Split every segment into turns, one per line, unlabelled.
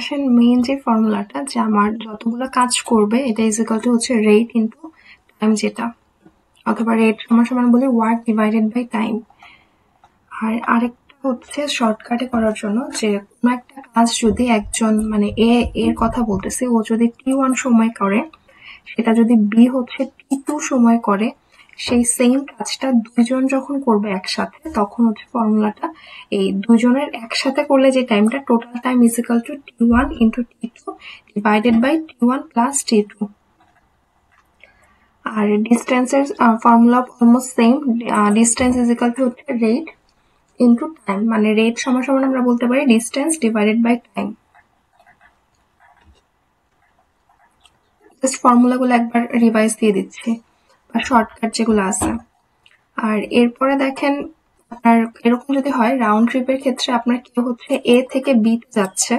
আসেন মেইন যে ফর্মুলাটা যে আমার যতগুলো কাজ করবে এটা ইজ ইকুয়াল টু হচ্ছে রেট ইনটু টাইম যেটা, অথবা রেট সমান সমান বলি ওয়ার্ক ডিভাইডেড বাই টাইম। আর আরেকটা হচ্ছে শর্টকাটে করার জন্য যে কোনো একটা কাজ যদি একজন মানে এর কথা বলতেছে, ও যদি T1 সময় করে, সেটা যদি বি হচ্ছে T2 সময় করে, সেই সেম কাজটা দুইজন যখন করবে একসাথে তখন হচ্ছে ফর্মুলাটা এই দুজনের একসাথে করলে যে টাইমটা total time is equal to T1 into T2 divided by T1 plus T2। আর ডিস্টেন্সের formula almost same, distance is equal to হচ্ছে রেট ইন্টু টাইম, মানে রেট সমান সমান আমরা বলতে পারি distance divided by time. Just ফর্মুলাগুলো একবার রিভাইজ দিয়ে দিচ্ছি বা শর্টকাট যেগুলো আছে। আর এরপরে দেখেন আপনার এরকম যদি হয় রাউন্ড ট্রিপের ক্ষেত্রে আপনার কেউ হচ্ছে এ থেকে বি তে যাচ্ছে,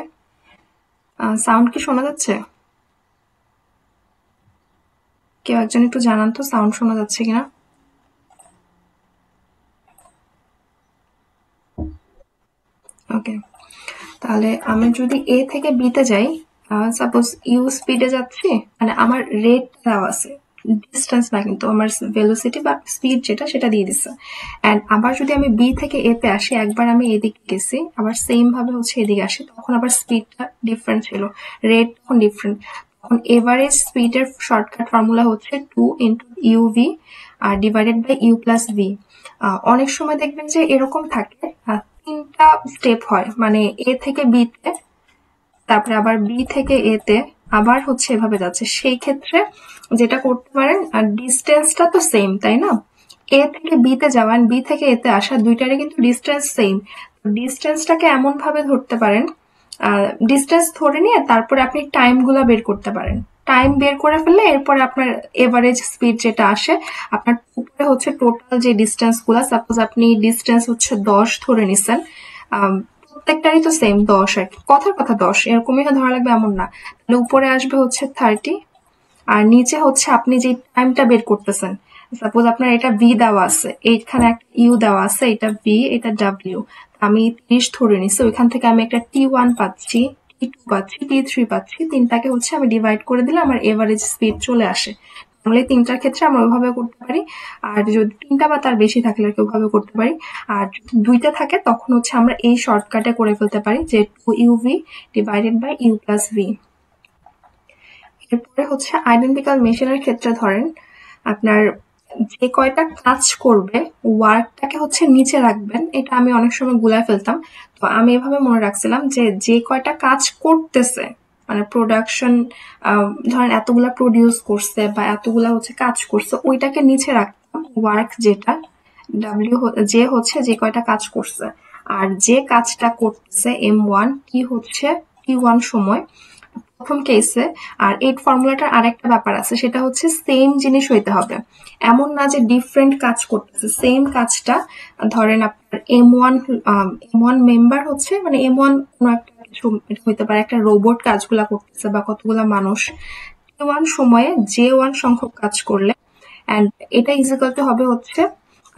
সাউন্ড কি শোনা যাচ্ছে? কেউ একজন একটু জানান তো সাউন্ড শোনা যাচ্ছে কিনা। ওকে, তাহলে আমি যদি এ থেকে বি তে যাই, সাপোজ ইউ স্পিডে যাচ্ছি, মানে আমার রেট দেওয়া আছে, ডিস্টেন্স না কিন্তু আমার ভেলোসিটি বা স্পিড যেটা সেটা দিয়ে দিচ্ছে। এন্ড আবার যদি আমি বি থেকে এ তে আসি, একবার আমি এদিকে গেছি আবার সেম ভাবে হচ্ছে এদিকে আসি, তখন আবার স্পিডটা ডিফারেন্ট ছিল, রেট তখন ডিফারেন্ট। তখন এভারেজ স্পিডের শর্টকাট ফর্মুলা হচ্ছে 2 ইন্টু ইউভি আর divided by u plus v. অনেক সময় দেখবেন যে এরকম থাকে, তিনটা স্টেপ হয়, মানে এ থেকে বি তে, তারপরে আবার বি থেকে এ তে, আবার হচ্ছে এভাবে যাচ্ছে। সেই ক্ষেত্রে যেটা করতে পারেন, আর ডিস্টেন্সটা তো সেম তাই না, এ থেকে বি তে যাওয়া বি থেকে এ তে আসা দুইটারই কিন্তু ডিস্টেন্স সেম। ডিস্টেন্সটাকে এমন ভাবে ধরতে পারেন, ডিস্টেন্স ধরে নিয়ে তারপরে আপনি টাইম গুলা বের করতে পারেন। টাইম বের করে ফেললে এরপরে আপনার এভারেজ স্পিড যেটা আসে, আপনার উপরে হচ্ছে টোটাল যে ডিস্টেন্স গুলা, সাপোজ আপনি ডিস্টেন্স হচ্ছে 10 ধরে নিছেন, প্রত্যেকটারই তো সেম 10, আর কি কথার কথা 10 এরকমই ধরা লাগবে এমন না, তাহলে উপরে আসবে হচ্ছে 30, আর নিচে হচ্ছে আপনি যে টাইমটা বের করতেছেন, সাপোজ আপনার এটা ভি দেওয়া আছে, এইখানে একটা ইউ দেওয়া আছে, এটা ভি এটা ডাব্লিউ, আমি 30 ধরে নিছি, ওইখান থেকে আমি একটা T1 পাচ্ছি, T2 পাচ্ছি, T3 পাচ্ছি, তিনটাকে হচ্ছে আমি ডিভাইড করে দিলে আমার এভারেজ স্পিড চলে আসে। তাহলে তিনটার ক্ষেত্রে আমরা ওইভাবে করতে পারি, আর যদি তিনটা বা তার বেশি থাকলে আর কি ওইভাবে করতে পারি। আর যদি দুইটা থাকে তখন হচ্ছে আমরা এই শর্টকাটে করে ফেলতে পারি যে 2uv divided by u plus v. এরপরে হচ্ছে আইডেন্টিক্যাল মেশিনের ক্ষেত্রে ধরেন আপনার যে কয়টা কাজ করবে ওয়ার্কটাকে হচ্ছে নিচে রাখবেন, এটা আমি অনেক সময় গুলায় ফেলতাম। তো আমি এভাবে মনে রাখছিলাম যে যে কয়টা কাজ করতেছে, মানে প্রোডাকশন, ধরেন এতগুলা প্রডিউস করছে বা এতগুলা হচ্ছে কাজ করছে, ওইটাকে নিচে রাখতাম ওয়ার্ক যেটা, ডাব্লিউ যে হচ্ছে যে কয়টা কাজ করছে, আর যে কাজটা করতেছে M1 কি হচ্ছে T1 সময় প্রথম কেসে। আর এই ফর্মুলাটার আরেকটা ব্যাপার আছে, সেটা হচ্ছে সেম জিনিস হইতে হবে, এমন না যে ডিফারেন্ট কাজ করতেছে, সেম কাজটা। ধরেন আপনার এম ওয়ান মেম্বার হচ্ছে, মানে M1 কোনো একটা কিছু হইতে পারে, একটা রোবট কাজগুলা করতেছে বা কতগুলা মানুষ, T1 সময়ে J1 সংখ্যক কাজ করলে, এন্ড এটা ইজিক্যাল টু হবে হচ্ছে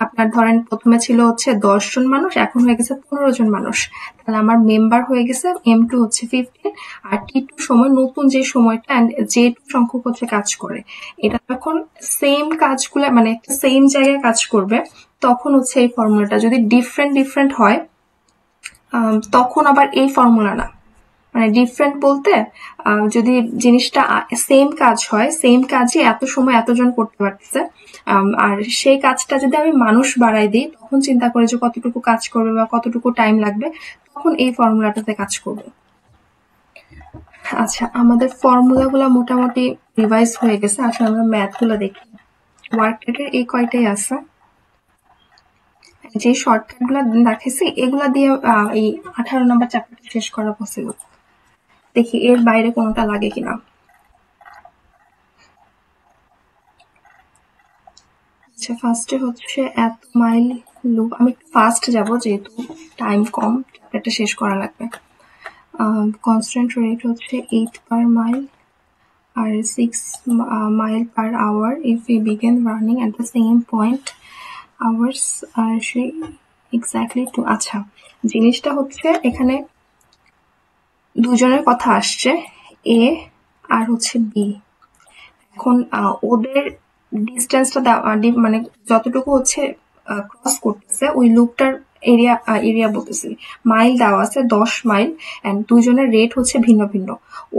আপনার ধরেন প্রথমে ছিল হচ্ছে 10 জন মানুষ, এখন হয়ে গেছে 15 জন মানুষ, তাহলে আমার মেম্বার হয়ে গেছে M2 হচ্ছে 15, আর T2 সময় নতুন যে সময়টা এন্ড J2 সংখ্যক হচ্ছে কাজ করে। এটা যখন সেম কাজগুলা মানে একটা সেম জায়গায় কাজ করবে, তখন হচ্ছে এই ফর্মুলাটা। যদি ডিফারেন্ট ডিফারেন্ট হয় তখন আবার এই ফর্মুলা না, মানে ডিফারেন্ট বলতে যদি জিনিসটা সেম কাজ হয়, সেম কাজই এত সময় এতজন করতে পারতেছে, আর সেই কাজটা যদি আমি মানুষ বাড়াই দিই, তখন চিন্তা করে যে কতটুকু কাজ করবে বা কতটুকু টাইম লাগবে, তখন এই ফর্মুলাটাতে কাজ করবে। আচ্ছা, আমাদের ফর্মুলা গুলা মোটামুটি রিভাইজ হয়ে গেছে, আসলে আমরা ম্যাথ গুলো দেখি। ওয়ার্ক রেটের এই কয়টাই আছে, যে শর্টকাট গুলা দেখাইছি এগুলা দিয়ে এই 18 নম্বর চ্যাপ্টারটা শেষ করা পসিবল। দেখি এর বাইরে কোনোটা লাগে কিনা। আচ্ছা, ফার্স্টে হচ্ছে এত মাইল লুপ, আমি একটু ফাস্ট যাব যেহেতু টাইম কম, চ্যাপ্টারটা শেষ করা লাগবে। কনস্ট্যান্ট রেট হচ্ছে 8 পার মাইল আর 6 mile per hour if we begin running at the same point, hours আর সেই এক্স্যাক্টলি টু। আচ্ছা, জিনিসটা হচ্ছে এখানে দুজনের কথা আসছে, এ আর হচ্ছে বি। এখন ওদের ডিস্টেন্সটা মানে যতটুকু হচ্ছে ক্রস করতেছে ওই লুপটার এরিয়া বলতেছি, মাইল দেওয়া আছে 10 মাইল, এন্ড দুজনের রেট হচ্ছে ভিন্ন ভিন্ন।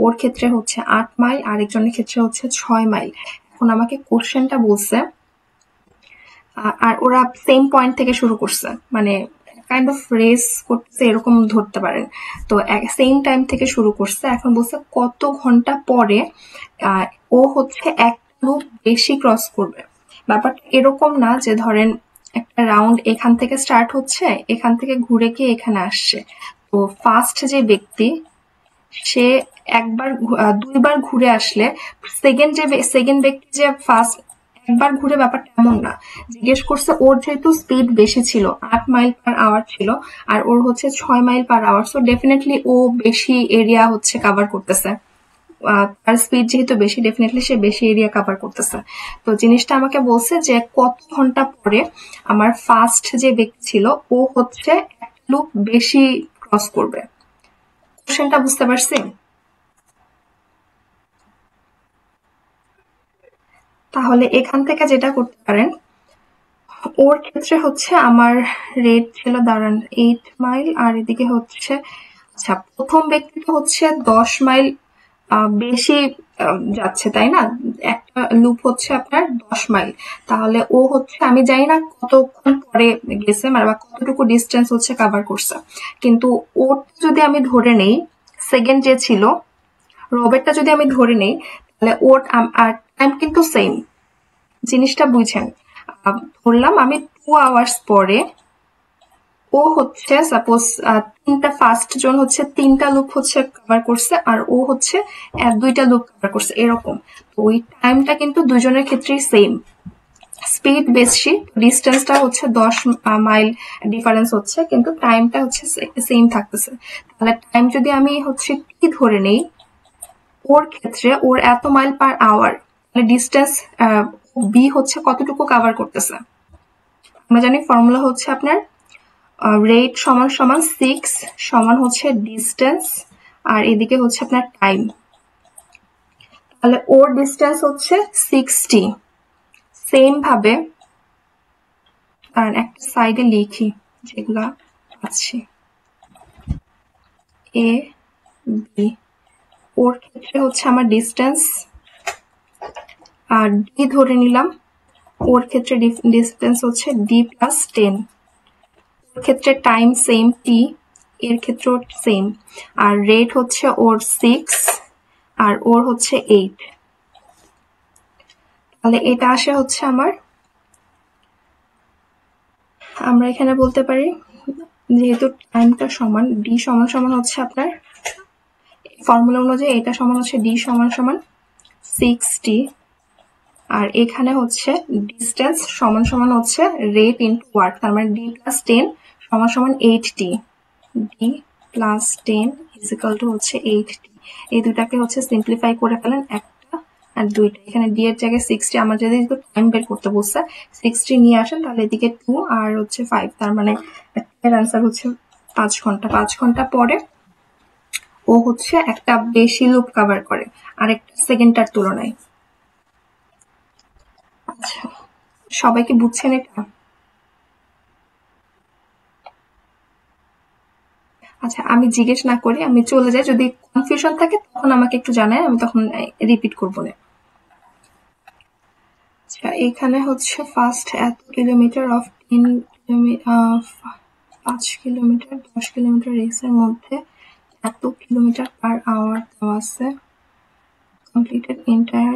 ওর ক্ষেত্রে হচ্ছে 8 মাইল, আরেকজনের ক্ষেত্রে হচ্ছে 6 মাইল। এখন আমাকে কোশ্চেনটা বলছে, আর ওরা সেম পয়েন্ট থেকে শুরু করছে, মানে কাইন্ড অফ রেস করতেছে এরকম ধরতে পারেন। তো সেম টাইম থেকে শুরু করছে। এখন বলছে কত ঘন্টা পরে ও হচ্ছে এক লুপ বেশি ক্রস করবে। ব্যাপারটা এরকম না যে ধরেন একটা রাউন্ড এখান থেকে স্টার্ট হচ্ছে, এখান থেকে ঘুরে গিয়ে এখানে আসছে। তো ফার্স্ট যে ব্যক্তি সে দুইবার ঘুরে আসলে সেকেন্ড ব্যক্তি যে ফার্স্ট একবার ঘুরে, ব্যাপারটা এমন না। জিজ্ঞেস করছে ওর যেহেতু স্পিড বেশি ছিল, 8 মাইল পার আওয়ার ছিল, আর ওর হচ্ছে 6 mile per hour, so definitely ও বেশি এরিয়া হচ্ছে কাভার করতেছে। তার স্পিড যেহেতু বেশি, ডেফিনেটলি সে বেশি এরিয়া কাভার করতেছে। তো জিনিসটা আমাকে বলছে যে কত ঘন্টা পরে আমার ফার্স্ট যে ব্যক্তি ছিল ও হচ্ছে এক লুপ বেশি ক্রস করবে। কোশ্চেনটা বুঝতে পারছি? তাহলে এখান থেকে যেটা করতে পারেন, ওর ক্ষেত্রে হচ্ছে আমার রেট ছিল দাঁড়ান 8 মাইল, আর এদিকে হচ্ছে আচ্ছা প্রথম ব্যক্তি তো হচ্ছে 10 মাইল বেশি যাচ্ছে, তাই না? একটা লুপ হচ্ছে আপনার 10 মাইল। তাহলে ও হচ্ছে আমি জানি না কতক্ষণ পরে গেছে, মানে বা কতটুকু ডিস্টেন্স হচ্ছে কাভার করছে, কিন্তু ওর যদি আমি ধরে নেই, সেকেন্ড যে ছিল রবেরটা যদি আমি ধরে নেই, তাহলে ওর আর টাইম কিন্তু সেম। জিনিসটা বুঝছেন? ধরলাম আমি 2 আওয়ার্স পরে ও হচ্ছে সাপোজ তিনটা ফার্স্ট জন হচ্ছে 3টা লুপ হচ্ছে কভার করছে, আর ও হচ্ছে 2টা লুপ কভার করছে, এরকম। তো ওই টাইমটা কিন্তু দুজনের ক্ষেত্রেই সেম। স্পিড বেশি, ডিস্টেন্সটা হচ্ছে 10 মাইল ডিফারেন্স হচ্ছে, কিন্তু টাইমটা হচ্ছে সেম থাকতেছে। তাহলে টাইম যদি আমি হচ্ছে কি ধরে নেই, ওর ক্ষেত্রে ওর এত মাইল পার আওয়ার, তাহলে ডিস্টেন্স বি হচ্ছে কতটুকু কাভার করতেছে। আমরা জানি ফর্মুলা হচ্ছে আপনার রেট সমান সমান 6 সমান হচ্ছে ডিস্টেন্স, আর এদিকে হচ্ছে আপনার টাইম। তাহলে ওর ডিস্টেন্স হচ্ছে 60। সেম ভাবে আর একটা সাইডে লিখি যেগুলা আছে, এ বি। ওর ক্ষেত্রে হচ্ছে আমার ডিস্টেন্স আর ডি ধরে নিলাম, ওর ক্ষেত্রে ডিস্টেন্স হচ্ছে ডি প্লাস 10। ওর ক্ষেত্রে টাইম সেম টি, এর ক্ষেত্রে সেম, আর রেট হচ্ছে ওর 6 আর ওর হচ্ছে 8। তাহলে এটা আসে হচ্ছে আমরা এখানে বলতে পারি যেহেতু টাইমটা সমান, ডি সমান সমান হচ্ছে আপনার ফর্মুলা অনুযায়ী এটা সমান হচ্ছে ডি সমান সমান 60, আর এখানে হচ্ছে ডিস্টেন্স সমান সমান হচ্ছে রেট ইনটু ওয়ার্ক, তার মানে ডি প্লাস 10 সমান সমান 8t। D plus 10 is equal two হচ্ছে 8t। এই দুটাকে হচ্ছে সিম্পলিফাই করে ফেলেন, একটা আর দুইটা। এখানে ডি এর জায়গায় 60, আমার যদি টাইম বের করতে বলছে 60 নিয়ে আসেন, তাহলে এদিকে 2 আর হচ্ছে 5, তার মানে এর আনসার হচ্ছে 5 ঘন্টা। 5 ঘন্টা পরে ও হচ্ছে একটা বেশি লুপ কভার করে আরেকটা সেকেন্ডটার তুলনায়। আচ্ছা, সবাই কি বুঝছেন এটা? আচ্ছা, আমি জিজ্ঞেস না করি, আমি চলে যাই। যদি কনফিউশন থাকে তখন আমাকে একটু জানায়, আমি তখন রিপিট করবো না। আচ্ছা, এখানে হচ্ছে ফার্স্ট এত কিলোমিটার অফ 5 কিলোমিটার 10 কিলোমিটার রেসের মধ্যে এত কিলোমিটার পার আওয়ার দেওয়া আছে, কমপ্লিটেড এন্টায়ার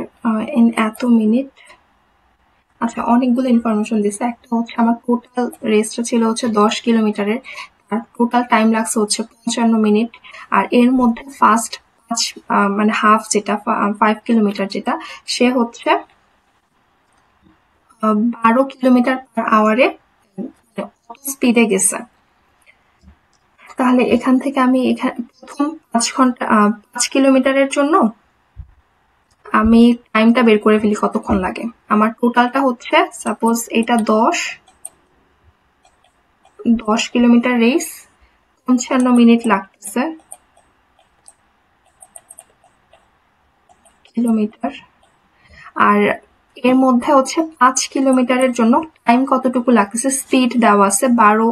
ইন এত মিনিট। আচ্ছা, অনেকগুলো ইনফরমেশন দিছে। একটা হচ্ছে আমার টোটাল রেসটা ছিল হচ্ছে 10 কিলোমিটারের, তার টোটাল টাইম লাগছে হচ্ছে 55 মিনিট, আর এর মধ্যে ফার্স্ট 5 মানে হাফ যেটা 5 কিলোমিটার যেটা, সে হচ্ছে 12 কিলোমিটার পার আওয়ারে স্পিডে গেছে। তাহলে এখান থেকে আমি প্রথম 5 কিলোমিটারের জন্য আমি টাইমটা বের করে ফেলি কতক্ষণ লাগে। আমার টোটালটা হচ্ছে সাপোজ এটা 10 কিলোমিটার রেস, 55 মিনিট লাগতেছে। কিলোমিটার, আর এর মধ্যে হচ্ছে 5 কিলোমিটারের জন্য টাইম কতটুকু লাগতেছে স্পিড দেওয়া আছে 12,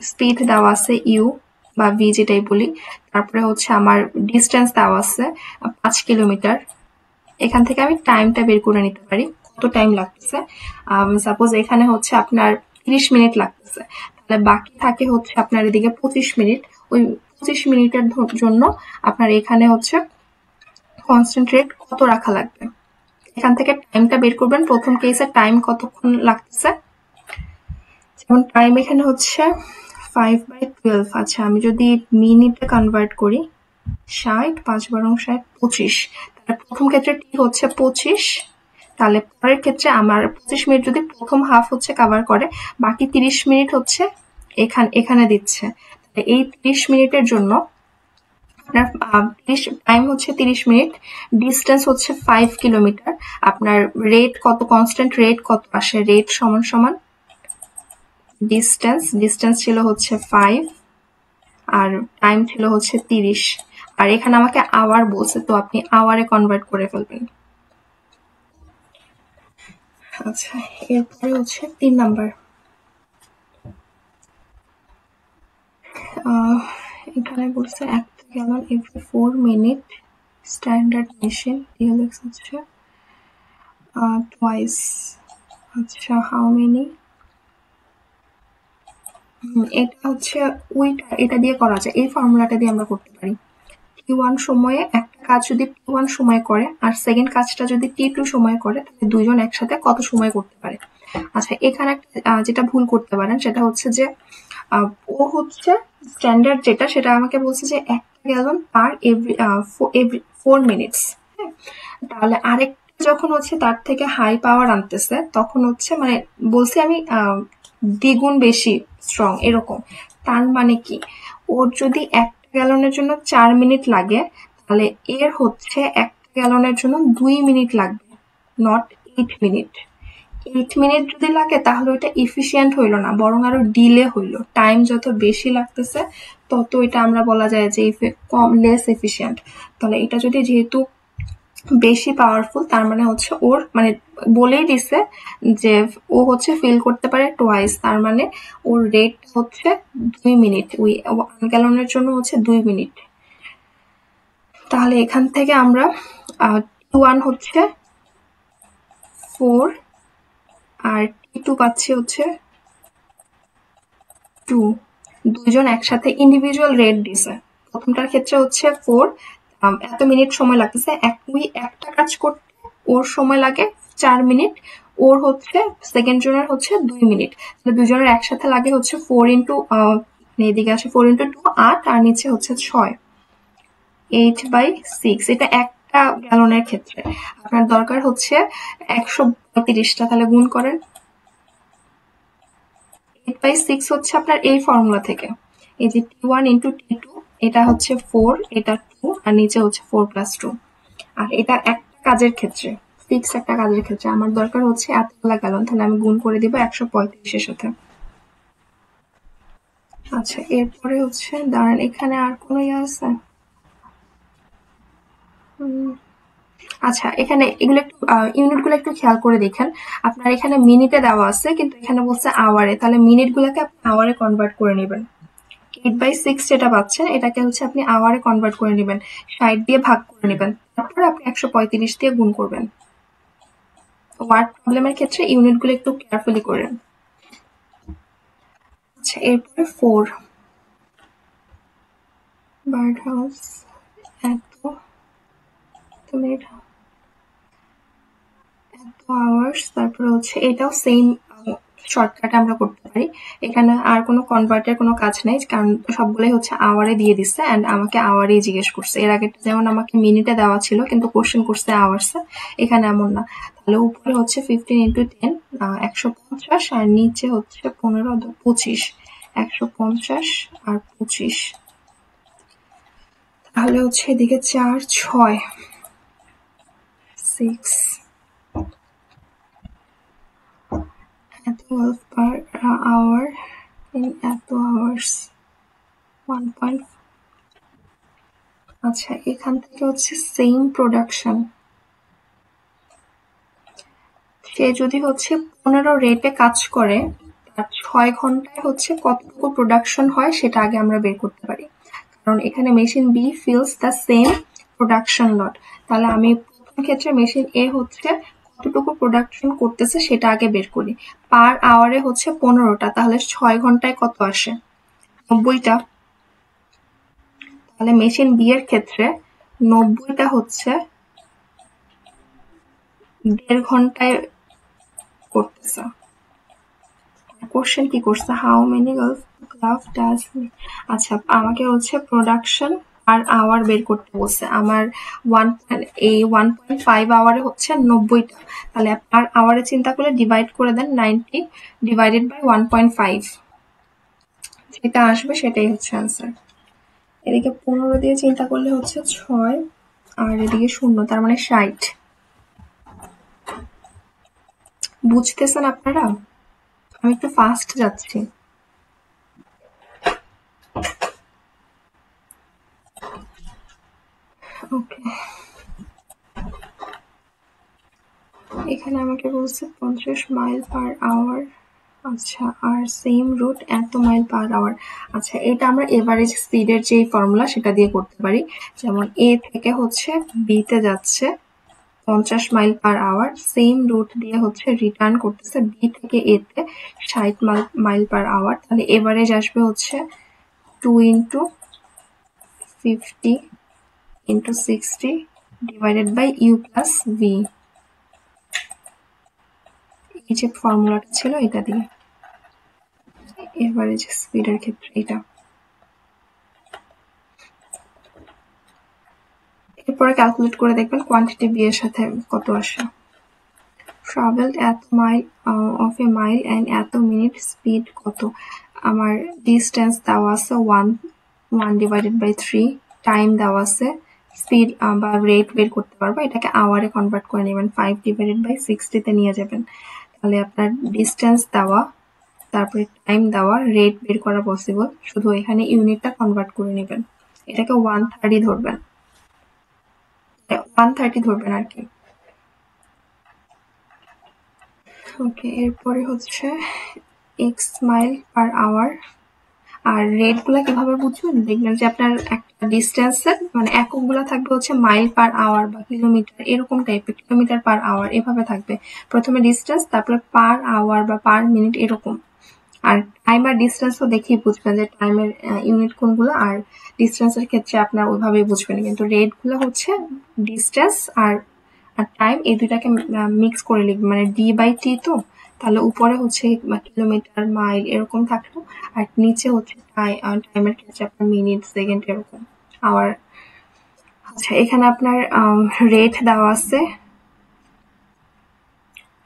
স্পিড দেওয়া আছে ইউ বা ভি যেটাই বলি। তারপরে হচ্ছে আমার ডিস্টেন্স দেওয়া আছে 5 কিলোমিটার। এখান থেকে আমি টাইমটা বের করে নিতে পারি কত টাইম লাগতেছে। সাপোজ এখানে হচ্ছে আপনার 30 মিনিট লাগতেছে, তাহলে বাকি থাকে হচ্ছে আপনার এদিকে 25 মিনিট। ওই 25 মিনিটের জন্য আপনার এখানে হচ্ছে কনসেন্ট্রেট কত রাখা লাগবে, এখান থেকে টাইমটা বের করবেন। প্রথম কেসে টাইম কতক্ষণ লাগতেছে, যেমন টাইম এখানে হচ্ছে 5/12। আচ্ছা আমি যদি মিনিটে কনভার্ট করি, 60, 5 বারং 60, 25। তাহলে প্রথম ক্ষেত্রে টি হচ্ছে 25, তাহলে পরের ক্ষেত্রে আমার 25 মিনিট যদি প্রথম হাফ হচ্ছে কভার করে, বাকি 30 মিনিট হচ্ছে এখানে দিচ্ছে। এই 30 মিনিটের জন্য আপনার টাইম হচ্ছে 30 মিনিট, ডিস্টেন্স হচ্ছে 5 কিলোমিটার। আপনার রেট কত, কনস্ট্যান্ট রেট কত আসে, রেট সমান সমান ডিস্টেন্স ছিল হচ্ছে 5 আর টাইম ছিল হচ্ছে 30। আর এখানে আমাকে আওয়ার বলছে, তো আপনি আওয়ারে কনভার্ট করে ফেলবেন। আচ্ছা এরপরে হচ্ছে 3 নাম্বার। এখানে বলছে 1 gallon every 4 minute, standard machine DLX হচ্ছে টুয়াইস। আচ্ছা হাউ মেনি, এটা হচ্ছে এটা দিয়ে করা যায়, এই ফর্মুলাটা দিয়ে আমরা করতে পারি। T1 সময়ে একটা কাজ যদি T1 সময় করে আর সেকেন্ড কাজটা যদি T2 সময় করে, তাহলে দুইজন একসাথে কত সময় করতে পারে। আচ্ছা এখানে যেটা ভুল করতে পারেন সেটা হচ্ছে যে ও হচ্ছে স্ট্যান্ডার্ড যেটা, সেটা আমাকে বলছে যে 1 গ্যালন পার এভরি 4 মিনিটস। তাহলে আরেকটা যখন হচ্ছে তার থেকে হাই পাওয়ার আনতেছে, তখন হচ্ছে মানে বলছি আমি দ্বিগুণ বেশি স্ট্রং এরকম। তার মানে কি, ওর যদি 1 গ্যালনের জন্য 4 মিনিট লাগে, তাহলে এর হচ্ছে 1 গ্যালনের জন্য 2 মিনিট লাগবে, নট 8 মিনিট। 8 মিনিট যদি লাগে তাহলে ওইটা এফিশিয়েন্ট হইলো না, বরং আরো ডিলে হইলো। টাইম যত বেশি লাগতেছে তত এটা আমরা বলা যায় যে কম, লেস এফিশিয়েন্ট। তাহলে এটা যদি যেহেতু বেশি পাওয়ারফুল, তার মানে হচ্ছে ওর মানে বলেই দিছে যে ও হচ্ছে ফিল করতে পারে টোয়াইস, তার মানে ওর রেট হচ্ছে 2 মিনিট, ওই 1 গ্যালনের জন্য হচ্ছে 2 মিনিট। তাহলে এখান থেকে আমরা T1 হচ্ছে 4 আর T2 পাচ্ছি হচ্ছে 2। দুইজন একসাথে ইন্ডিভিজুয়াল রেট দিছে। প্রথমটার ক্ষেত্রে হচ্ছে 4, এত মিনিট সময় লাগতেছে, একটা কাজ করতে ওর সময় লাগে 4 মিনিট, ওর হচ্ছে সেকেন্ড জনের হচ্ছে 2 মিনিট। তাহলে দুজনের একসাথে লাগে হচ্ছে 4 ইন্টু, এদিকে আসে 4 ইন্টু 2 8, আর নিচে হচ্ছে 6, 8/6। এটা একটা গ্যালনের ক্ষেত্রে। আপনার দরকার হচ্ছে 135টা, তাহলে গুণ করেন। 8/6 হচ্ছে আপনার এই ফর্মুলা থেকে, এই যে T1 ইন্টু T2, এটা হচ্ছে 4, এটা 2, আর নিচে হচ্ছে 4+2। আর এটা একটা কাজের ক্ষেত্রে, ফিক্স একটা কাজের ক্ষেত্রে আমার দরকার হচ্ছে এতগুলা গ্যালন, তাহলে আমি গুণ করে দিব 135-এর সাথে। আচ্ছা এরপরে হচ্ছে দাঁড়ান, এখানে আর কোনো ইয়ে আছে? আচ্ছা এখানে এগুলো একটু ইউনিটগুলো একটু খেয়াল করে দেখেন। আপনার এখানে মিনিটে দেওয়া আছে, কিন্তু এখানে বলছে আওয়ারে, তাহলে মিনিটগুলোকে আপনি আওয়ারে কনভার্ট করে নেবেন। 8/6 যেটা পাচ্ছেন এটাকে হচ্ছে আপনি আওয়ারে কনভার্ট করে নেবেন, 60 দিয়ে ভাগ করে নেবেন, তারপরে আপনি 135 দিয়ে গুণ করবেন। ওয়ার্ড প্রবলেমের ক্ষেত্রে ইউনিটগুলো একটু কেয়ারফুলি করেন। আচ্ছা এরপরে 4, বার্ড হাউস এত মিনিট, এত আওয়ার্স, তারপরে হচ্ছে এটাও সেম শর্টকাট আমরা করতে পারি। এখানে আর কোনো কনভার্টের কোনো কাজ নেই, কারণ সবগুলোই হচ্ছে আওয়ারে দিয়ে দিচ্ছে, অ্যান্ড আমাকে আওয়ারেই জিজ্ঞেস করছে। এর আগে যেমন আমাকে মিনিটে দেওয়া ছিল কিন্তু কোশ্চেন করছে আওয়ার্সে, এখানে এমন না। তাহলে উপরে হচ্ছে 15 ইন্টু 10, 150, আর নিচে হচ্ছে 15, 25, 150 আর 25। তাহলে হচ্ছে এদিকে 4, 6, 6, 12 per hour in এত hours, 1.5 আচ্ছা, এখান থেকে হচ্ছে সেম প্রোডাকশন, সে যদি হচ্ছে 15 রেটে কাজ করে, তার 6 ঘন্টায় হচ্ছে কতটুকু প্রোডাকশন হয় সেটা আগে আমরা বের করতে পারি। কারণ এখানে machine B fills the same production lot, তাহলে আমি প্রথম ক্ষেত্রে মেশিন এ হচ্ছে কতটুকু প্রোডাকশন করতেছে সেটা আগে বের করি। পার আওয়ারে হচ্ছে 15টা, তাহলে 6 ঘন্টায় কত আসে? 90টা। তাহলে মেশিন বি এর ক্ষেত্রে 90টা হচ্ছে 1.5 ঘন্টায় করতেছে। কোশ্চেন কি করছে, হাউ মেনি গ্লাভ ডাজ, আচ্ছা আমাকে হচ্ছে প্রোডাকশন আর আওয়ার বের করতে বলছে। আমার 1.5 আওয়ারে হচ্ছে 90টা, তাহলে পার আওয়ারে চিন্তা করলে ডিভাইড করে দেন 90 ডিভাইডেড বাই 1.5, যেটা আসবে সেটাই হচ্ছে আনসার। এদিকে 15 দিয়ে চিন্তা করলে হচ্ছে 6 আর এদিকে 0, তার মানে 60। বুঝতেছেন আপনারা? আমি একটু ফাস্ট যাচ্ছি। ওকে, এখানে আমাকে বলছে 50 মাইল পার আওয়ার। আচ্ছা, আর সেম রুট এত মাইল পার আওয়ার। আচ্ছা, এটা আমরা এভারেজ স্পিডের যে ফর্মুলা সেটা দিয়ে করতে পারি। যেমন এ থেকে হচ্ছে বি তে যাচ্ছে 50 mile per hour, same route দিয়ে হচ্ছে রিটার্ন করতেছে বি থেকে এ তে 60 মাইল পার আওয়ার, তাহলে এভারেজ আসবে হচ্ছে 2 into 50 into 60 divided by u plus v. এই যে ফর্মুলাটা ছিল এটা দিয়ে এভারেজ স্পিডের ক্ষেত্রে এটা। এরপরে ক্যালকুলেট করে দেখবেন কোয়ান্টিটি বি এর সাথে কত আসে। ট্রাভেলড এত mile of A mile and এত মিনিট, স্পিড কত? আমার ডিস্টেন্স দেওয়া আছে 1 ডিভাইডেড বাই 3, টাইম দেওয়া আছে, স্পিড বা রেট বের করতে পারবো, এটাকে আওয়ারে কনভার্ট করে নেবেন, 5 ডিভাইডেড বাই 60 তে নিয়ে যাবেন। তাহলে আপনার ডিস্টেন্স দেওয়া, তারপরে টাইম দেওয়া, রেট বের করা পসিবল, শুধু এখানে ইউনিটটা কনভার্ট করে নেবেন। এটাকে 130 ধরবেন, 130 ধরবেন আর কি। ওকে, এরপরে হচ্ছে এক্স মাইল পার আওয়ার। আর রেট গুলা কিভাবে বুঝবেন, দেখবেন যে আপনার একটা ডিস্টেন্সের মানে একক গুলা থাকবে হচ্ছে মাইল পার আওয়ার বা কিলোমিটার, এরকম টাইপের, কিলোমিটার পার আওয়ার এভাবে থাকবে। প্রথমে ডিস্টেন্স, তারপরে পার আওয়ার বা পার মিনিট এরকম। আর টাইম আর ডিস্টেন্সও দেখেই বুঝবেন যে টাইমের ইউনিট কোনগুলো, আর ডিস্টেন্সের ক্ষেত্রে আপনার ওইভাবেই বুঝবেন। কিন্তু রেট গুলো হচ্ছে ডিস্টেন্স আর টাইম, এই দুইটাকে মিক্স করে লিখবেন, মানে ডি বাই টি, তো তাহলে উপরে হচ্ছে কিলোমিটার মাইল এরকম থাকলো, আর নিচে হচ্ছে টাইমের ক্ষেত্রে আপনার মিনিট সেকেন্ড এরকম আওয়ার। আচ্ছা, এখানে আপনার রেট দেওয়া আছে,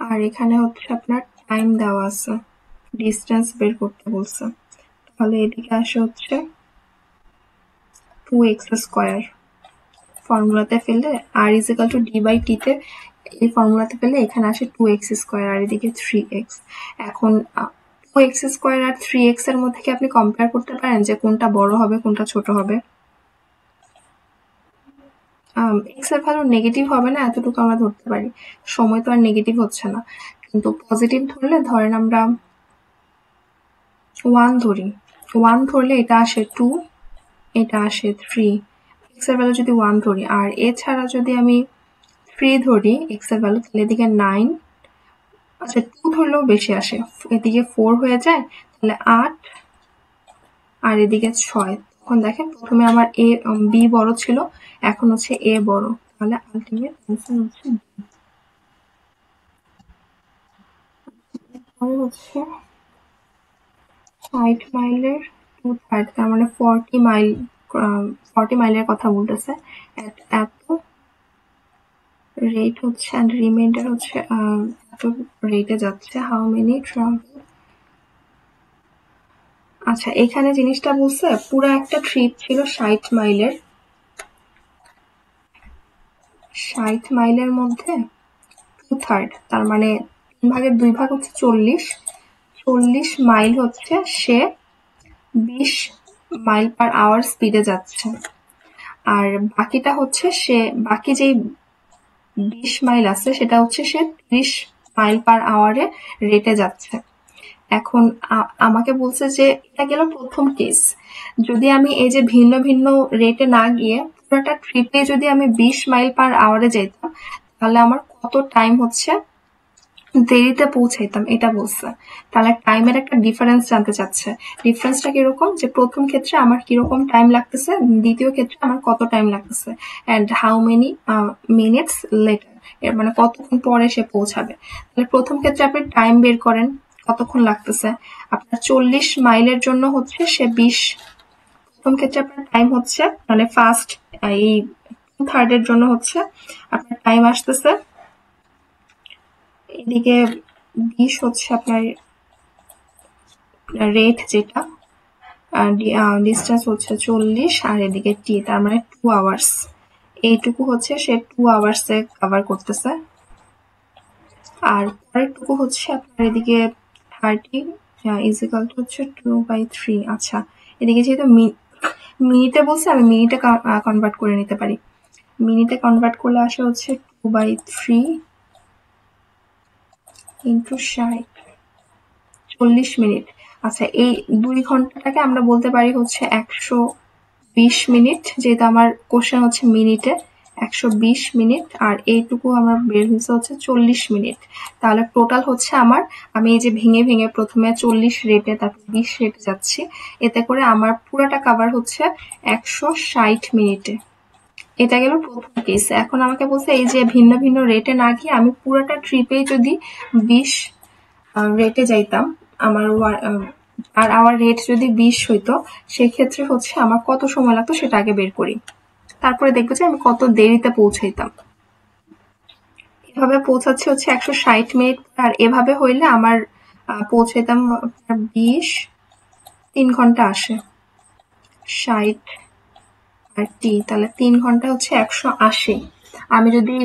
আর এখানে হচ্ছে আপনার টাইম দেওয়া আছে, ডিস্টেন্স বের করতে বলছে। তাহলে এদিকে আসে হচ্ছে 2x স্কোয়ার, ফর্মুলাতে ফেললে R is equal to D by T তে, এই ফর্মুলাতে ফেললে এখানে আসে 2x স্কোয়ার আর এদিকে 3x। এখন 2x স্কোয়ার আর 3x এর মধ্যে কি আপনি কম্পেয়ার করতে পারেন যে কোনটা বড় হবে কোনটা ছোট হবে? এক্স এর ভ্যালু নেগেটিভ হবে না, এতটুকু আমরা ধরতে পারি। সময় তো আর নেগেটিভ হচ্ছে না, কিন্তু পজিটিভ ধরলে, ধরেন আমরা 1 ধরি, 1 ধরলে এটা আসে 2, এটা আসে 3। এক্স এর ভ্যালু যদি 1 ধরি, আর এছাড়া যদি আমি 3 ধরি এক্স এর ভ্যালু, তাহলে এদিকে 9, আচ্ছা 2 ধরলেও বেশি আসে, এদিকে 4 হয়ে যায়, তাহলে 8 আর এদিকে 6। তখন দেখেন প্রথমে আমার এ বি বড় ছিল, এখন হচ্ছে এ বড়, তাহলে আলটিমেট অ্যান্সার হচ্ছে বি। পরে হচ্ছে 60 মাইলের 2/3, তার মানে 40 মাইল, 40 মাইলের কথা বলতেছে। এত রেট হচ্ছে অ্যান্ড রিমাইন্ডার হচ্ছে এত রেটে যাচ্ছে, হাউ মেনি ট্রাভেল। আচ্ছা, এখানে জিনিসটা বলছে পুরো একটা ট্রিপ ছিল 60 মাইলের, 60 মাইলের মধ্যে 2/3, তার মানে 3 ভাগের 2 ভাগ হচ্ছে 40 মাইল হচ্ছে সে 20 মাইল পার আওয়ার স্পিডে যাচ্ছে। আর বাকিটা হচ্ছে সে বাকি যেই 20 মাইল আছে সেটা হচ্ছে সে 30 মাইল পার আওয়ারে রেটে যাচ্ছে। এখন আমাকে বলছে যে এটা গেল প্রথম কেস। যদি আমি এই যে ভিন্ন ভিন্ন রেটে না গিয়ে পুরোটা ট্রিপে যদি আমি 20 মাইল পার আওয়ারে যেতাম, তাহলে আমার কত টাইম হচ্ছে দেরিতে পৌঁছাইতাম, এটা বলছে। তাহলে টাইমের একটা ডিফারেন্স জানতে চাচ্ছে। ডিফারেন্সটা কিরকম, যে প্রথম ক্ষেত্রে আমার কিরকম টাইম লাগতেছে, দ্বিতীয় ক্ষেত্রে আমার কত টাইম লাগতেছে, and how many minutes later, এর মানে কতক্ষণ পরে সে পৌঁছাবে। তাহলে প্রথম ক্ষেত্রে আপনি টাইম বের করেন কতক্ষণ লাগতেছে। আপনার 40 মাইলের জন্য হচ্ছে সে 20, প্রথম ক্ষেত্রে আপনার টাইম হচ্ছে মানে ফার্স্ট এই থার্ডের জন্য হচ্ছে আপনার টাইম আসতেছে, এদিকে 20 হচ্ছে আপনার রেট যেটা, ডিস্টেন্স হচ্ছে 40, আর এদিকে টি, তার মানে 2 আওয়ার্স। এইটুকু হচ্ছে সে 2 আওয়ার্সে কভার করতেছে। আর পরেরটুকু হচ্ছে আপনার এদিকে 30 ইজিক্যাল টু হচ্ছে 2/3। আচ্ছা, এদিকে যেহেতু মিনিটে বলছে, আমি মিনিটে কনভার্ট করে নিতে পারি। মিনিটে কনভার্ট করলে আসে হচ্ছে 2/3 ইন্টু 60, 40 মিনিট। আচ্ছা, এই 2 ঘন্টাটাকে আমরা বলতে পারি হচ্ছে 120 মিনিট, যেহেতু আমার কোশ্চেন হচ্ছে মিনিটে। 120 মিনিট, আর এইটুকু আমার বের হয়েছে হচ্ছে 40 মিনিট। তাহলে টোটাল হচ্ছে আমার, আমি এই যে ভেঙে ভেঙে প্রথমে 40 রেটে তারপর 20 রেটে যাচ্ছি, এতে করে আমার পুরোটা কাভার হচ্ছে 160 মিনিটে। এটা গেল প্রথম কেস। এখন আমাকে বলছে এই যে ভিন্ন ভিন্ন রেটে না গিয়ে আমি পুরোটা ট্রিপে যদি 20 রেটে যাইতাম, আমার আর আমার রেট যদি 20 হইতো, সেক্ষেত্রে হচ্ছে আমার কত সময় লাগতো সেটা আগে বের করি, তারপরে দেখবো যে আমি কত দেরিতে পৌঁছাইতাম। এভাবে পৌঁছাচ্ছে হচ্ছে 160 মিনিট, আর এভাবে হইলে আমার পৌঁছাইতাম 20, 3 ঘন্টা আসে, 60 আর টি, তাহলে 3 ঘন্টা হচ্ছে 180। আমি যদি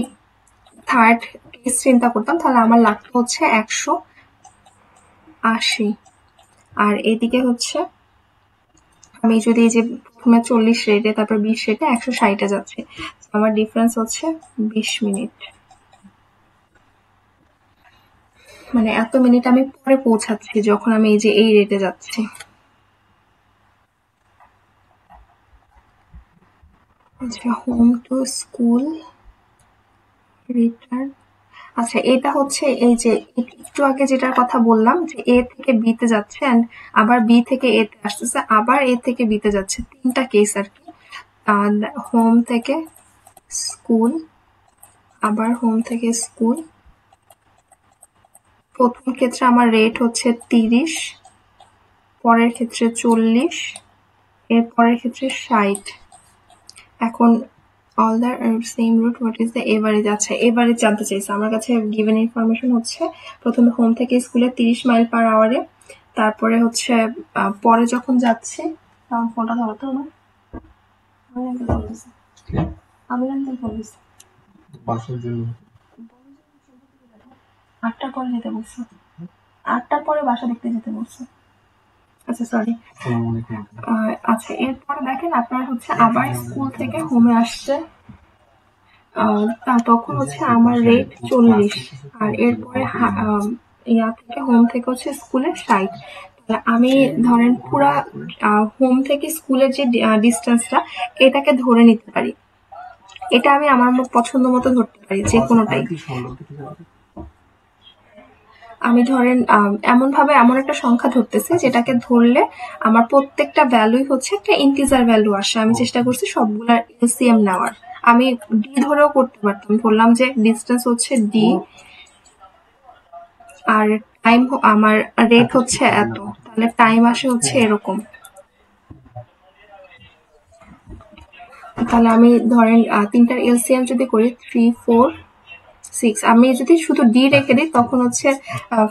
থার্ড কেস চিন্তা করতাম তাহলে আমার লাগতো হচ্ছে 180, আর এদিকে হচ্ছে আমি যদি এই যে প্রথমে 40 রেটে তারপর 20 রেটে 160-এ যাচ্ছে, আমার ডিফারেন্স হচ্ছে 20 মিনিট। মানে এত মিনিট আমি পরে পৌঁছাচ্ছি যখন আমি এই যে এই রেটে যাচ্ছি। আচ্ছা, হোম টু স্কুল রিটার্ন। আচ্ছা, এটা হচ্ছে এই যে একটু আগে যেটার কথা বললাম যে এ থেকে বি তে যাচ্ছে, এন্ড আবার বি থেকে এ তে আসতেছে, আবার এ থেকে বি তে যাচ্ছে, 3টা কেস আর কি। হোম থেকে স্কুল, আবার হোম থেকে স্কুল। প্রথম ক্ষেত্রে আমার রেট হচ্ছে 30, পরের ক্ষেত্রে 40, এর পরের ক্ষেত্রে 60। এখন all the same route, what is the average? আচ্ছা, এভারেজ জানতে চাইছে। আমার কাছে গিভেন ইনফরমেশন হচ্ছে প্রথমে হোম থেকে স্কুলে 30 মাইল পার আওয়ারে, তারপরে হচ্ছে পরে যখন যাচ্ছে, ফোনটা ধরো তো আমার, আমি একদম ফোন দিচ্ছি, 8টার পরে যেতে বলছে, 8টার পরে বাসা দেখতে যেতে বলছে। আচ্ছা, সরি। আচ্ছা, এরপরে দেখেন আপনার হচ্ছে আবার স্কুল থেকে হোমে আসছে, তখন হচ্ছে আমার রেট 40, আর এরপরে ইয়া থেকে হোম থেকে হচ্ছে স্কুলে 60। আমি ধরেন পুরা হোম থেকে স্কুলের যে ডিস্টেন্সটা, এটাকে ধরে নিতে পারি। এটা আমি আমার পছন্দ মতো ধরতে পারি, যে কোনোটাই। আমি ধরেন এমন একটা সংখ্যা ধরতেছি যেটাকে ধরলে আমার প্রত্যেকটা ভ্যালুই হচ্ছে একটা ইন্টিজার ভ্যালু আসে। আমি চেষ্টা করছি সবগুলার এলসিএম নেওয়ার। আমি ডি ধরেও করতে পারতাম, বললাম যে ডিস্টেন্স হচ্ছে ডি, আর টাইম আমার রেট হচ্ছে এত, তাহলে টাইম আসে হচ্ছে এরকম। তাহলে আমি ধরেন 3টার এলসিএম যদি করি 3, 4, 6, আমি যদি শুধু ডি রেখে দিই তখন হচ্ছে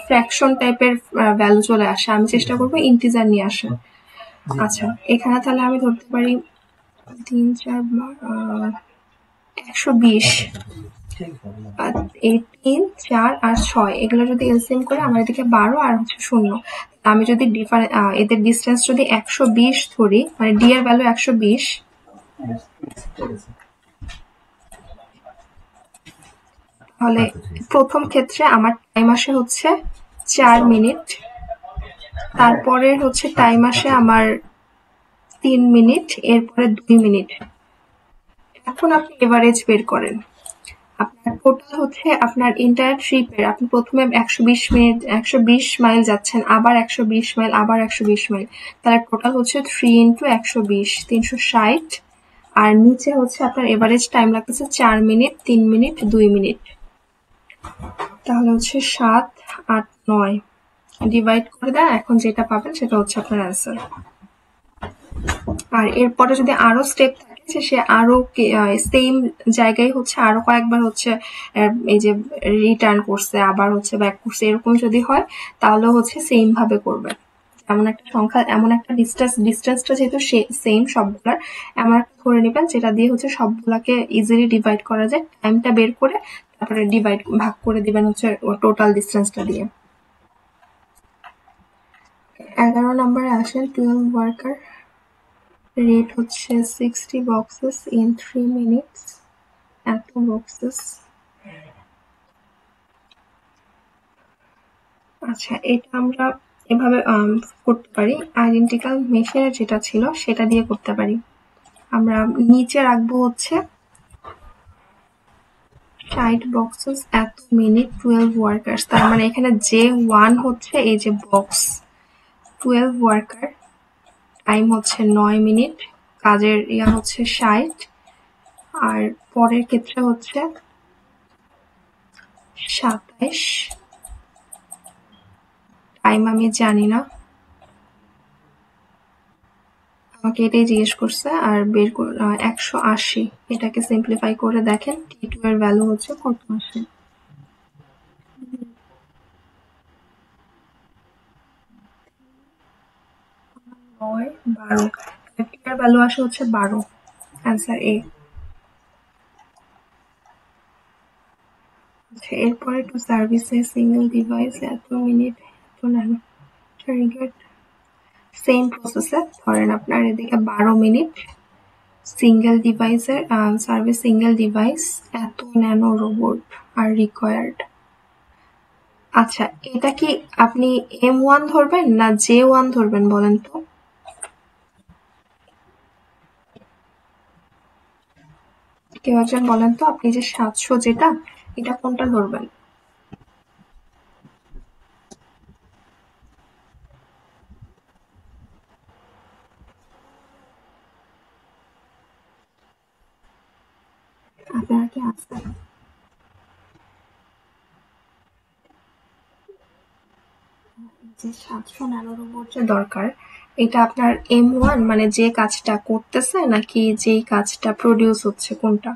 ফ্র্যাকশন টাইপের ভ্যালু চলে আসে। আমি চেষ্টা করবো ইন্টিজার নিয়ে আসা। আচ্ছা, এখানে তাহলে আমি ধরতে পারি 3, 4, 120, এই 3, 4 আর 6, এগুলো যদি এলসিএম করে আমার এদিকে 12 আর হচ্ছে 0। আমি যদি এদের ডিস্টেন্স যদি 120 ধরি, মানে ডি এর ভ্যালু 120, তাহলে প্রথম ক্ষেত্রে আমার টাইম আসে হচ্ছে 4 মিনিট, তারপরে হচ্ছে টাইম আসে আমার 3 মিনিট, এরপরে 2 মিনিট। এখন আপনি এভারেজ বের করেন। আপনার টোটাল হচ্ছে আপনার এন্টায়ার ট্রিপের আপনি প্রথমে 120 মিনিট 120 মাইল যাচ্ছেন, আবার 120 মাইল, আবার 120 মাইল, তাহলে টোটাল হচ্ছে 3 ইন্টু 120 360। আর নিচে হচ্ছে আপনার এভারেজ টাইম লাগতেছে 4 মিনিট, 3 মিনিট, 2 মিনিট। তাহলে হচ্ছে 7, 8, 9 ডিভাইড করে দেন, এখন যেটা পাবেন সেটা হচ্ছে আপনার অ্যান্সার। আর এরপরে যদি আরো স্টেপ থাকে যে সে আরো সেম জায়গায় হচ্ছে আরো কয়েকবার হচ্ছে এই যে রিটার্ন করছে, আবার হচ্ছে ব্যাক করছে, এরকম যদি হয় তাহলে হচ্ছে সেম ভাবে করবেন। এমন একটা সংখ্যা, এমন একটা ডিস্টেন্সটা যেহেতু সেম সবগুলার, এমন একটা ধরে নেবেন যেটা দিয়ে হচ্ছে সবগুলাকে ইজিলি ডিভাইড করা যায়। টাইমটা বের করে তারপরে ভাগ করে দিবেন হচ্ছে টোটাল ডিস্টেন্সটা দিয়ে। 11 নম্বরে আসেন 12 ওয়ার্কার, রেট হচ্ছে 60 বক্সেস ইন 3 মিনিটস। এত বক্সেস। আচ্ছা, এটা আমরা এভাবে করতে পারি। আইডেন্টিক্যাল মেশিনের যেটা ছিল সেটা দিয়ে করতে পারি। আমরা নিচে রাখবো হচ্ছে 60 বক্সেস এত মিনিট 12 ওয়ার্কার্স। তার মানে এখানে J1 হচ্ছে এই যে বক্স, 12 ওয়ার্কার, টাইম হচ্ছে 9 মিনিট, কাজের ইয়া হচ্ছে 60। আর পরের ক্ষেত্রে হচ্ছে 27, টাইম আমি জানি না, আমাকে এটাই জিজ্ঞেস করছে। আর 180, এটাকে সিম্পলিফাই করে দেখেন T2 এর ভ্যালু হচ্ছে কত আসে। 9, 12, T এর ভ্যালু আসে হচ্ছে 12। অ্যান্সার এ। আচ্ছা, এরপরে টু সার্ভিসে সিঙ্গেল ডিভাইস এত মিনিট এত ন্যানো, সেম প্রসেসে ধরেন আপনার এদিকে 12 মিনিট, সিঙ্গেল ডিভাইসের সার্ভিস সিঙ্গেল ডিভাইস এত ন্যানো রোবট আর রিকোয়ার্ড। আচ্ছা, এটা কি আপনি M1 ধরবেন না J1 ধরবেন বলেন তো? কেউ একজন বলেন তো, আপনি যে 700 যেটা, এটা কোনটা ধরবেন? আপনারা কি আছেন? যে 700 ন্যানো রোবট যে দরকার, এটা আপনার M1 মানে যে কাজটা করতেছে নাকি যেই কাজটা প্রডিউস হচ্ছে, কোনটা?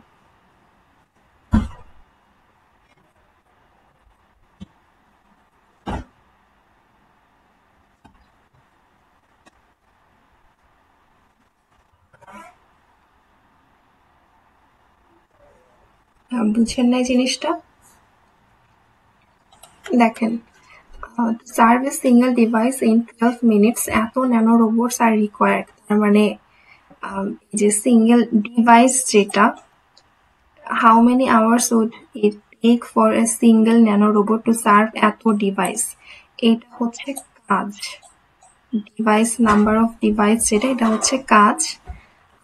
বুঝেন নাই জিনিসটা? দেখেন, service single device in 12 minutes এত ন্যানো রোবটস আর রিকোয়ার্ড। তার মানে যে সিঙ্গেল ডিভাইস যেটা, how many hours would it take for a single nano robot to serve এত ডিভাইস, এটা হচ্ছে কাজ। ডিভাইস, নাম্বার অফ ডিভাইস যেটা, এটা হচ্ছে কাজ।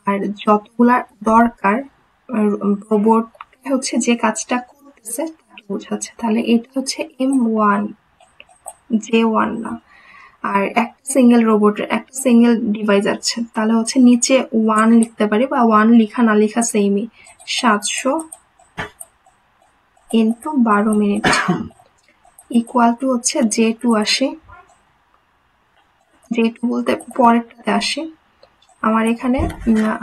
আর যতগুলা দরকার রোবট হচ্ছে যে কাজটা করতেছে তাকে বোঝাচ্ছে। তাহলে এটা হচ্ছে M1, J1 না। আর একটা সিঙ্গেল রোবটের একটা সিঙ্গেল ডিভাইস আছে, তাহলে হচ্ছে নিচে 1 লিখতে পারি, বা 1 লিখা না লিখা সেমই। 700 ইন্টু 12 মিনিট ইকুয়াল টু হচ্ছে J2 আসে। J2 বলতে পরেরটাতে আসে আমার এখানে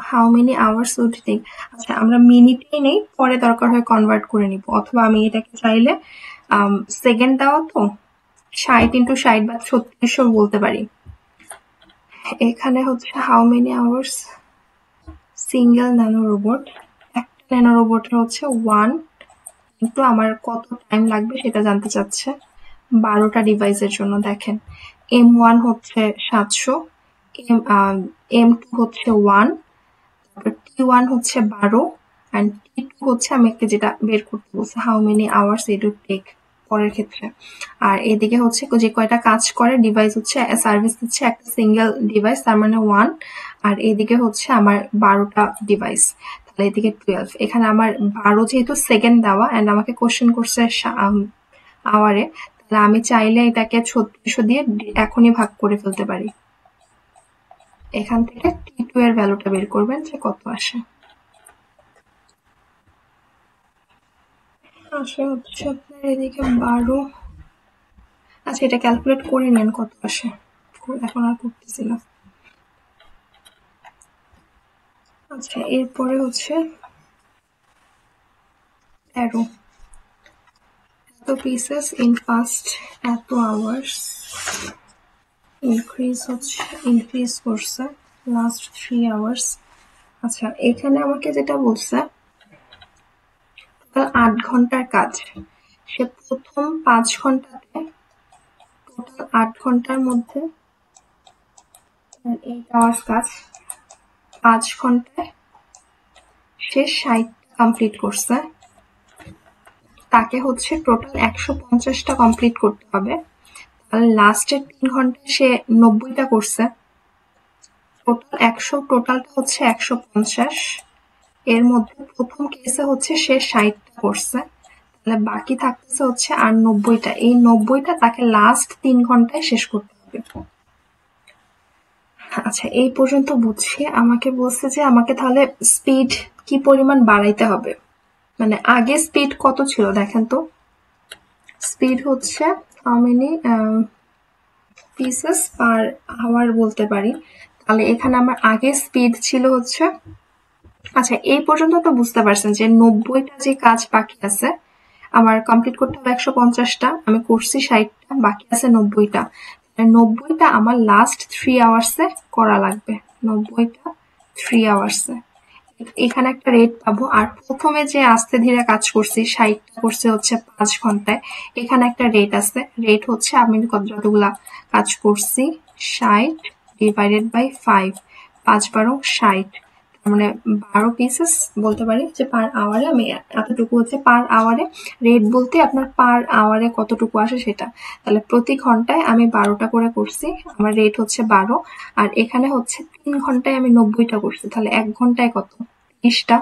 how many hours would take. আচ্ছা, আমরা মিনিটেই নেই, পরে দরকার হয় কনভার্ট করে নিব, অথবা আমি এটাকে চাইলে সেকেন্ড দেওয়া তো 60 ইন্টু 60 বা 3600 বলতে পারি। এখানে হচ্ছে how many hours single nano robot, একটা ন্যানো রোবটের হচ্ছে 1 ইন্টু আমার কত টাইম লাগবে সেটা জানতে চাচ্ছে 12টা ডিভাইসের জন্য। দেখেন, M1 হচ্ছে 700, M2 হচ্ছে 1, T1 হচ্ছে 12 and T2 হচ্ছে আমাকে যেটা বের করতে বলছে how many hours it would take পরের ক্ষেত্রে। আর এদিকে হচ্ছে যে কয়টা কাজ করে ডিভাইস হচ্ছে সার্ভিস দিচ্ছে একটা সিঙ্গেল ডিভাইস, তার মানে 1। আর এদিকে হচ্ছে আমার 12টা ডিভাইস, তাহলে এদিকে 12। এখানে আমার 12 যেহেতু সেকেন্ড দেওয়া অ্যান্ড আমাকে কোশ্চেন করছে আওয়ারে, তাহলে আমি চাইলে এটাকে 3600 দিয়ে এখনই ভাগ করে ফেলতে পারি। এখান থেকে T2 এর ভ্যালুটা বের করবেন যে কত আসে। আসে হচ্ছে আপনার এদিকে 12। আচ্ছা, এটা ক্যালকুলেট করে নেন কত আসে, এখন আর করতেছি না। আচ্ছা, এরপরে হচ্ছে 13 এত পিসেস ইন ফার্স্ট এত আওয়ার্স ইনক্রিজ করছে লাস্ট 3 আওয়ার্স। আচ্ছা, এখানে আমাকে যেটা বলছে 8 ঘন্টার কাজ, সে প্রথম 5 ঘন্টাতে টোটাল 8 ঘন্টার মধ্যে 8 আওয়ার্স কাজ, 5 ঘন্টায় সে 60টা কমপ্লিট করছে। তাকে হচ্ছে টোটাল 150টা কমপ্লিট করতে হবে। তাহলে লাস্টের 3 ঘন্টায় সে 90টা করছে। টোটালটা হচ্ছে 150। এর মধ্যে প্রথম কেসে হচ্ছে সে 60টা করছে, তাহলে বাকি থাকতেছে হচ্ছে আর 90টা। এই 90টা তাকে লাস্ট 3 ঘন্টায় শেষ করতে হবে। আচ্ছা, এই পর্যন্ত বুঝছি। আমাকে বলছে যে আমাকে তাহলে স্পিড কি পরিমাণ বাড়াইতে হবে, মানে আগে স্পিড কত ছিল দেখেন তো। স্পিড হচ্ছে how many pieces per hour বলতে পারি। তাহলে এখানে আমার আগে স্পিড ছিল হচ্ছে, আচ্ছা এই পর্যন্ত তো বুঝতে পারছেন যে 90টা যে কাজ বাকি আছে আমার কমপ্লিট করতে হবে 150টা, আমি করছি 60টা, বাকি আছে 90টা। 90টা আমার লাস্ট 3 আওয়ার্সে করা লাগবে, 90টা 3 আওয়ার্সে। এখানে একটা রেট পাবো। আর প্রথমে যে আস্তে ধীরে কাজ করছি 60টা করছে হচ্ছে 5 ঘন্টায়, এখানে একটা রেট আছে। রেট হচ্ছে আমি যতগুলা কাজ করছি 60 ডিভাইডেড বাই 5, 5 বারো 60, মানে 12 পিসেস বলতে পারি যে পার আওয়ারে আমি এতটুকু হচ্ছে পার আওয়ারে। রেট বলতে আপনার পার আওয়ারে কতটুকু আসে সেটা। তাহলে প্রতি ঘন্টায় আমি 12টা করে করছি, আমার রেট হচ্ছে 12। আর এখানে হচ্ছে 3 ঘন্টায় আমি 90টা করছি, তাহলে 1 ঘন্টায় কত 30টা,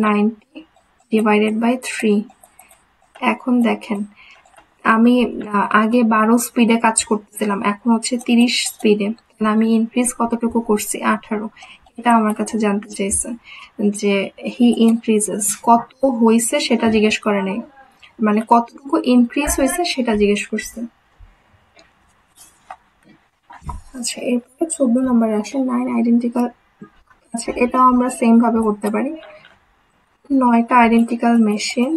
90 ডিভাইডেড বাই 3। এখন দেখেন আমি আগে 12 স্পিডে কাজ করতেছিলাম, এখন হচ্ছে 30 স্পিডে, তাহলে আমি ইনক্রিজ কতটুকু করছি 18। এটা আমার কাছে জানতে চাইছে যে হি ইনক্রিজেস কত হয়েছে সেটা জিজ্ঞেস করে নাই, মানে কতটুকু ইনক্রিজ হয়েছে সেটা জিজ্ঞেস করছে। আচ্ছা, এরপরে 14 নম্বরে আসে 9 আইডেন্টিক্যাল। আচ্ছা, এটাও আমরা সেম ভাবে করতে পারি। 9টা আইডেন্টিক্যাল মেশিন,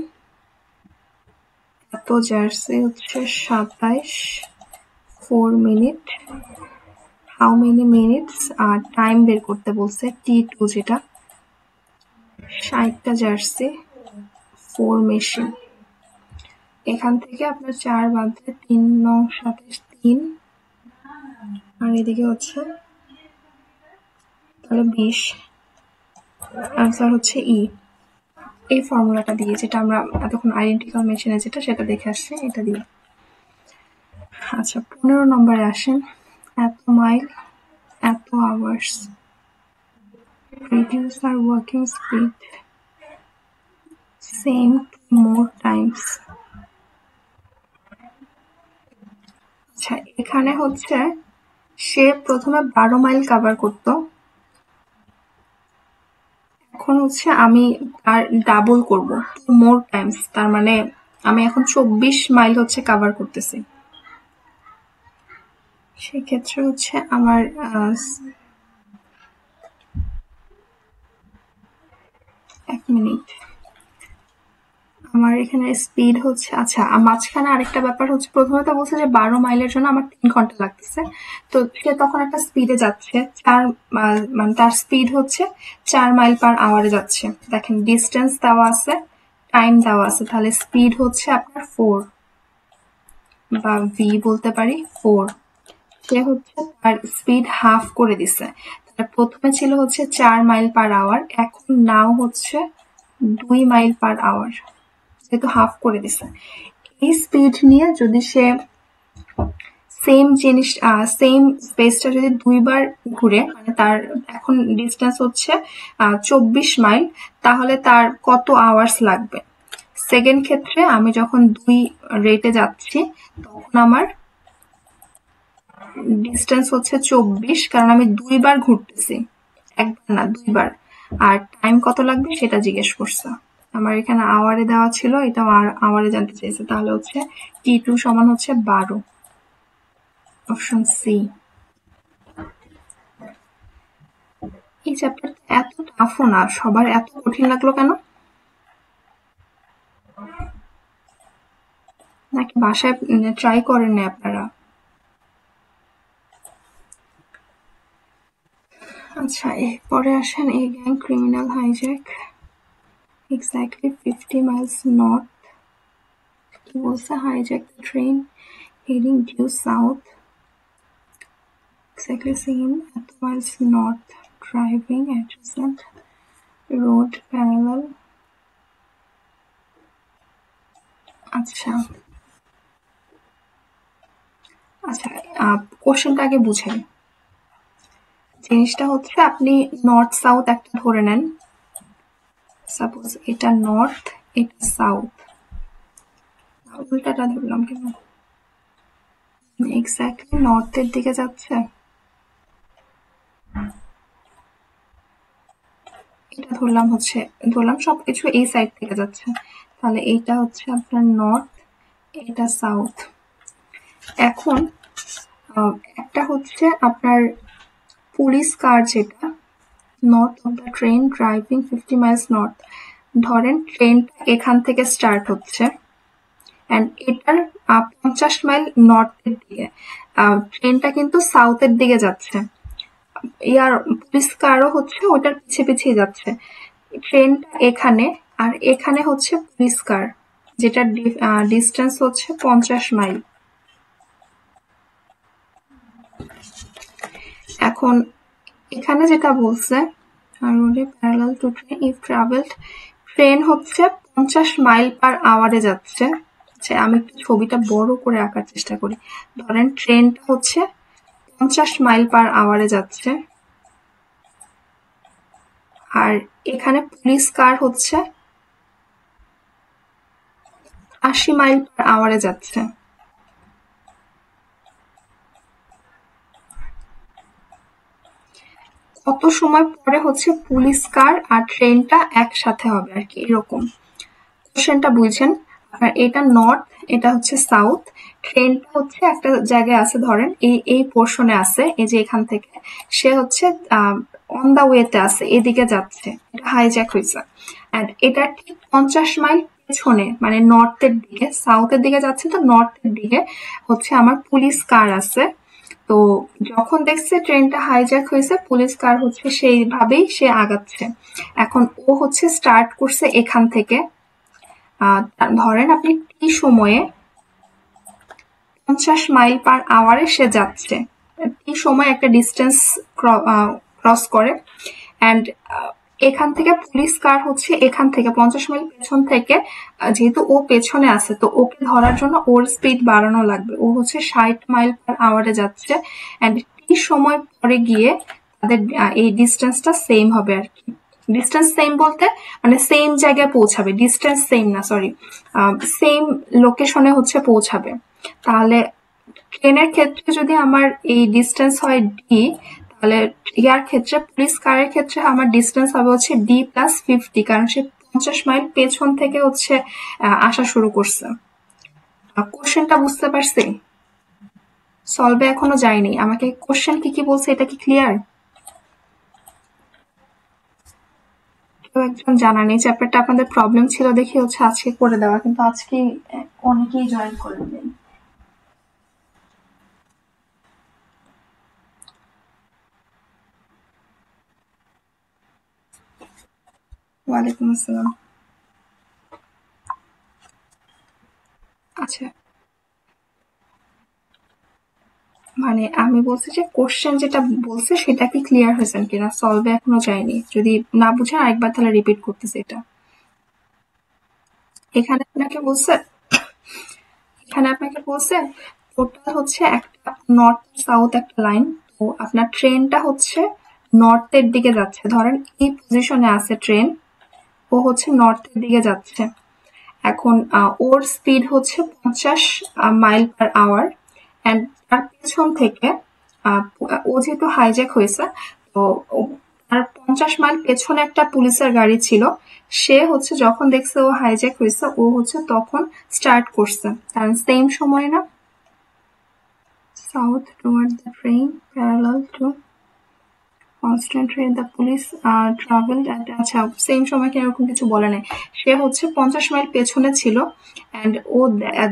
এত জার্সি হচ্ছে 27 4 মিনিট, হাউ মেনি মিনিটস আর টাইম বের করতে বলছে T2 যেটা। 60টা জার্সি 4 মেশিন, এখান থেকে আপনার 4 বাদে 3 9 27 3, আর এদিকে হচ্ছে তাহলে 20। আনসার হচ্ছে ই। এই ফর্মুলাটা দিয়ে যেটা আমরা এতক্ষণ আইডেন্টিক্যাল মেশিনে যেটা সেটা দেখে আসছি এটা দিয়ে। আচ্ছা, 15 নম্বরে আসেন। এত মাইল এত hours, reduce our working speed same to more times। আচ্ছা, এখানে হচ্ছে সে প্রথমে 12 মাইল কভার করতো, এখন হচ্ছে আমি আর ডাবল করব মোর টাইমস, তার মানে আমি এখন 24 মাইল হচ্ছে কভার করতেছি। সেক্ষেত্রে হচ্ছে আমার এক মিনিট, আমার এখানে স্পিড হচ্ছে, আচ্ছা মাঝখানে আরেকটা ব্যাপার হচ্ছে, প্রথমে তো বলছে যে 12 মাইলের জন্য আমার 3 ঘন্টা লাগতেছে, তো সে তখন একটা স্পিডে যাচ্ছে মানে তার স্পিড হচ্ছে 4 মাইল পার আওয়ারে যাচ্ছে। দেখেন ডিস্টেন্স দেওয়া আছে, টাইম দেওয়া আছে, তাহলে স্পিড হচ্ছে আপনার 4 বা ভি বলতে পারি 4। সে হচ্ছে তার স্পিড হাফ করে দিছে, প্রথমে ছিল হচ্ছে 4 মাইল পার আওয়ার, এখন নাও হচ্ছে 2 মাইল পার আওয়ার, যেহেতু হাফ করে দিছে। এই স্পিড নিয়ে যদি সে সেম স্পেসটা যদি 2 বার ঘুরে, মানে তার এখন ডিস্টেন্স হচ্ছে 24 মাইল, তাহলে তার কত আওয়ার্স লাগবে? সেকেন্ড ক্ষেত্রে আমি যখন 2 রেটে যাচ্ছি, তখন আমার ডিস্টেন্স হচ্ছে 24, কারণ আমি 2 বার ঘুরতেছি, একবার না 2 বার। আর টাইম কত লাগবে সেটা জিজ্ঞেস করছে। আমার এখানে আওয়ারে দেওয়া ছিল, এটা আওয়ারে জানতে চাইছে। তাহলে হচ্ছে T2 সমান হচ্ছে 12, অপশন সি। এই চ্যাপ্টার এত টাফও না, সবার এত কঠিন লাগলো কেন? নাকি বাসায় ট্রাই করেননি আপনারা? আচ্ছা, এরপরে আসেন, এই gang criminal hijack exactly 50 miles north. He also hijacked the train heading due south. Exactly same at miles north, driving adjacent road parallel. আচ্ছা আচ্ছা, কোশ্চেনটা আগে বুঝেন। জিনিসটা হচ্ছে, আপনি নর্থ সাউথ একটা ধরে নেন। সাপোজ এটা নর্থ, এটা সাউথ, উল্টাটা ধরলাম কেন? এক্স্যাক্টলি নর্থের দিকে যাচ্ছে, এটা ধরলাম সবকিছু এই সাইড থেকে যাচ্ছে। তাহলে এইটা হচ্ছে আপনার নর্থ, এটা সাউথ। এখন একটা হচ্ছে আপনার পুলিশ কার, যেটা north of the train driving 50 Miles north. ধরেন ট্রেনটা এখান থেকে স্টার্ট হচ্ছে, অ্যান্ড এটার 50 মাইল নর্থের দিকে, ট্রেনটা কিন্তু সাউথের দিকে যাচ্ছে। ইয়ার পুলিশ কারও হচ্ছে ওটার পিছে পিছিয়ে যাচ্ছে। ট্রেনটা এখানে, আর এখানে হচ্ছে পুলিশ কার, যেটার ডিস্টেন্স হচ্ছে 50 মাইল। এখন এখানে যেটা বলছে, রোডে parallel to train if travelled, train হচ্ছে 50 মাইল পার আওয়ারে যাচ্ছে। আচ্ছা, আমি একটু ছবিটা বড় করে আঁকার চেষ্টা করি। ধরেন ট্রেনটা হচ্ছে 50 মাইল পার আওয়ারে যাচ্ছে, আর এখানে পুলিশ কার হচ্ছে 80 মাইল পার আওয়ারে যাচ্ছে। কত সময় পরে হচ্ছে পুলিশ কার আর ট্রেনটা একসাথে হবে আর কি, এরকম। কোশ্চেনটা বুঝছেন? আর এটা নর্থ, এটা হচ্ছে সাউথ। ট্রেনটা হচ্ছে একটা জায়গায় আছে, ধরেন এই পোর্শনে আছে, এই যে এখান থেকে সে হচ্ছে অন দা ওয়েতে আছে, এদিকে যাচ্ছে, এটা হাইজ্যাক হয়েছে। এন্ড এটা ঠিক 50 মাইল পেছনে, মানে নর্থের দিকে, সাউথের দিকে যাচ্ছে তো নর্থের দিকে হচ্ছে আমার পুলিশ কার আছে। তো যখন দেখছে ট্রেনটা হাইজ্যাক হয়েছে, পুলিশ কার হচ্ছে সেইভাবেই সে আগাচ্ছে। এখন ও হচ্ছে স্টার্ট করছে এখান থেকে, ধরেন আপনি কি সময়ে 50 মাইল পার আওয়ারে সে যাচ্ছে, কি সময় একটা ডিস্টেন্স ক্রস করে, অ্যান্ড এখান থেকে পুলিশ কার হচ্ছে এখান থেকে 50 মাইল পেছন থেকে, যেহেতু ও পেছনে আছে তো ওকে ধরার জন্য ওর স্পিড বাড়ানো লাগবে। ও হচ্ছে 60 মাইল পার আওয়ারে যাচ্ছে, অ্যান্ড কি সময় পরে গিয়ে তাদের এই ডিস্টেন্সটা সেম হবে আর কি। ডিস্টেন্স সেম বলতে মানে সেম জায়গায় পৌঁছাবে, ডিস্টেন্স সেম না, সরি, সেম লোকেশনে হচ্ছে পৌঁছাবে। তাহলে ট্রেনের ক্ষেত্রে যদি আমার এই ডিস্টেন্স হয় ডি, তাহলে ইয়ার ক্ষেত্রে পুলিশ কারের ক্ষেত্রে আমার ডিস্টেন্স হবে হচ্ছে ডি প্লাস 50, কারণ সে 50 মাইল পেছন থেকে হচ্ছে আসা শুরু করছে। কোশ্চেনটা বুঝতে পারছি? সলভে এখনো যায়নি, আমাকে কোশ্চেন কি কি বলছে এটা কি ক্লিয়ার? কেউ একজন জানা নেই, চ্যাপ্টারটা আপনাদের প্রবলেম ছিল দেখি হচ্ছে আজকে করে দেওয়া, কিন্তু আজকে অনেকেই জয়েন করে নেই। ওয়ালাইকুম আসসালাম। আচ্ছা মানে আমি বলছি যে কোশ্চেন যেটা বলছে সেটা কি ক্লিয়ার হয়েছেন কিনা, সলভে এখনো যায়নি। যদি না বুঝেন আরেকবার তাহলে রিপিট করতেছি এটা। এখানে আপনাকে বলছে এখানে আপনাকে বলছে টোটাল হচ্ছে একটা নর্থ সাউথ একটা লাইন। তো আপনার ট্রেনটা হচ্ছে নর্থের দিকে যাচ্ছে, ধরেন এই পজিশনে আছে ট্রেন, ও হচ্ছে নর্থের দিকে যাচ্ছে। এখন ওর স্পিড হচ্ছে 50 মাইল পার আওয়ার। অ্যান্ড তার পেছন থেকে আহ, ও যেহেতু হাইজ্যাক হয়েছে, তো আর 50 মাইল পেছনে একটা পুলিশের গাড়ি ছিল। সে হচ্ছে যখন দেখছে ও হাইজ্যাক হয়েছে, ও হচ্ছে তখন স্টার্ট করছে, কারণ সেম সময় না। South toward the train parallel to constantly the police travel. আচ্ছা, সেম সময় কি এরকম কিছু বলে নাই। সে হচ্ছে 50 মাইল পেছনে ছিল, অ্যান্ড ও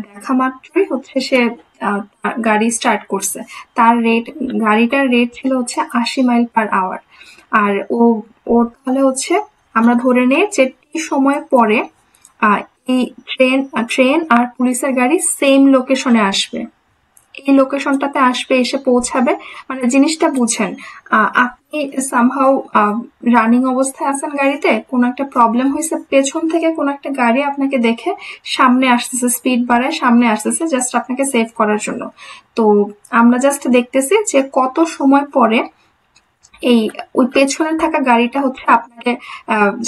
দেখা মাত্রই হচ্ছে সে গাড়ি স্টার্ট করছে। তার রেট, গাড়িটার রেট ছিল হচ্ছে 80 মাইল পার আওয়ার। আর ও তাহলে হচ্ছে আমরা ধরে নেই যে টি সময় পরে আহ, এই ট্রেন আর পুলিশের গাড়ি সেম লোকেশনে আসবে, এই লোকেশনটাতে আসবে, এসে পৌঁছাবে। মানে জিনিসটা বুঝেন, আপনি সামহাউ রানিং অবস্থায় আছেন, গাড়িতে কোনো একটা প্রবলেম হয়েছে, পেছন থেকে কোনো একটা গাড়ি আপনাকে দেখে সামনে আসতেছে, স্পিড বাড়ায় সামনে আসতেছে জাস্ট আপনাকে সেভ করার জন্য। তো আমরা জাস্ট দেখতেছি যে কত সময় পরে এই ওই পেছনে থাকা গাড়িটা হচ্ছে আপনাকে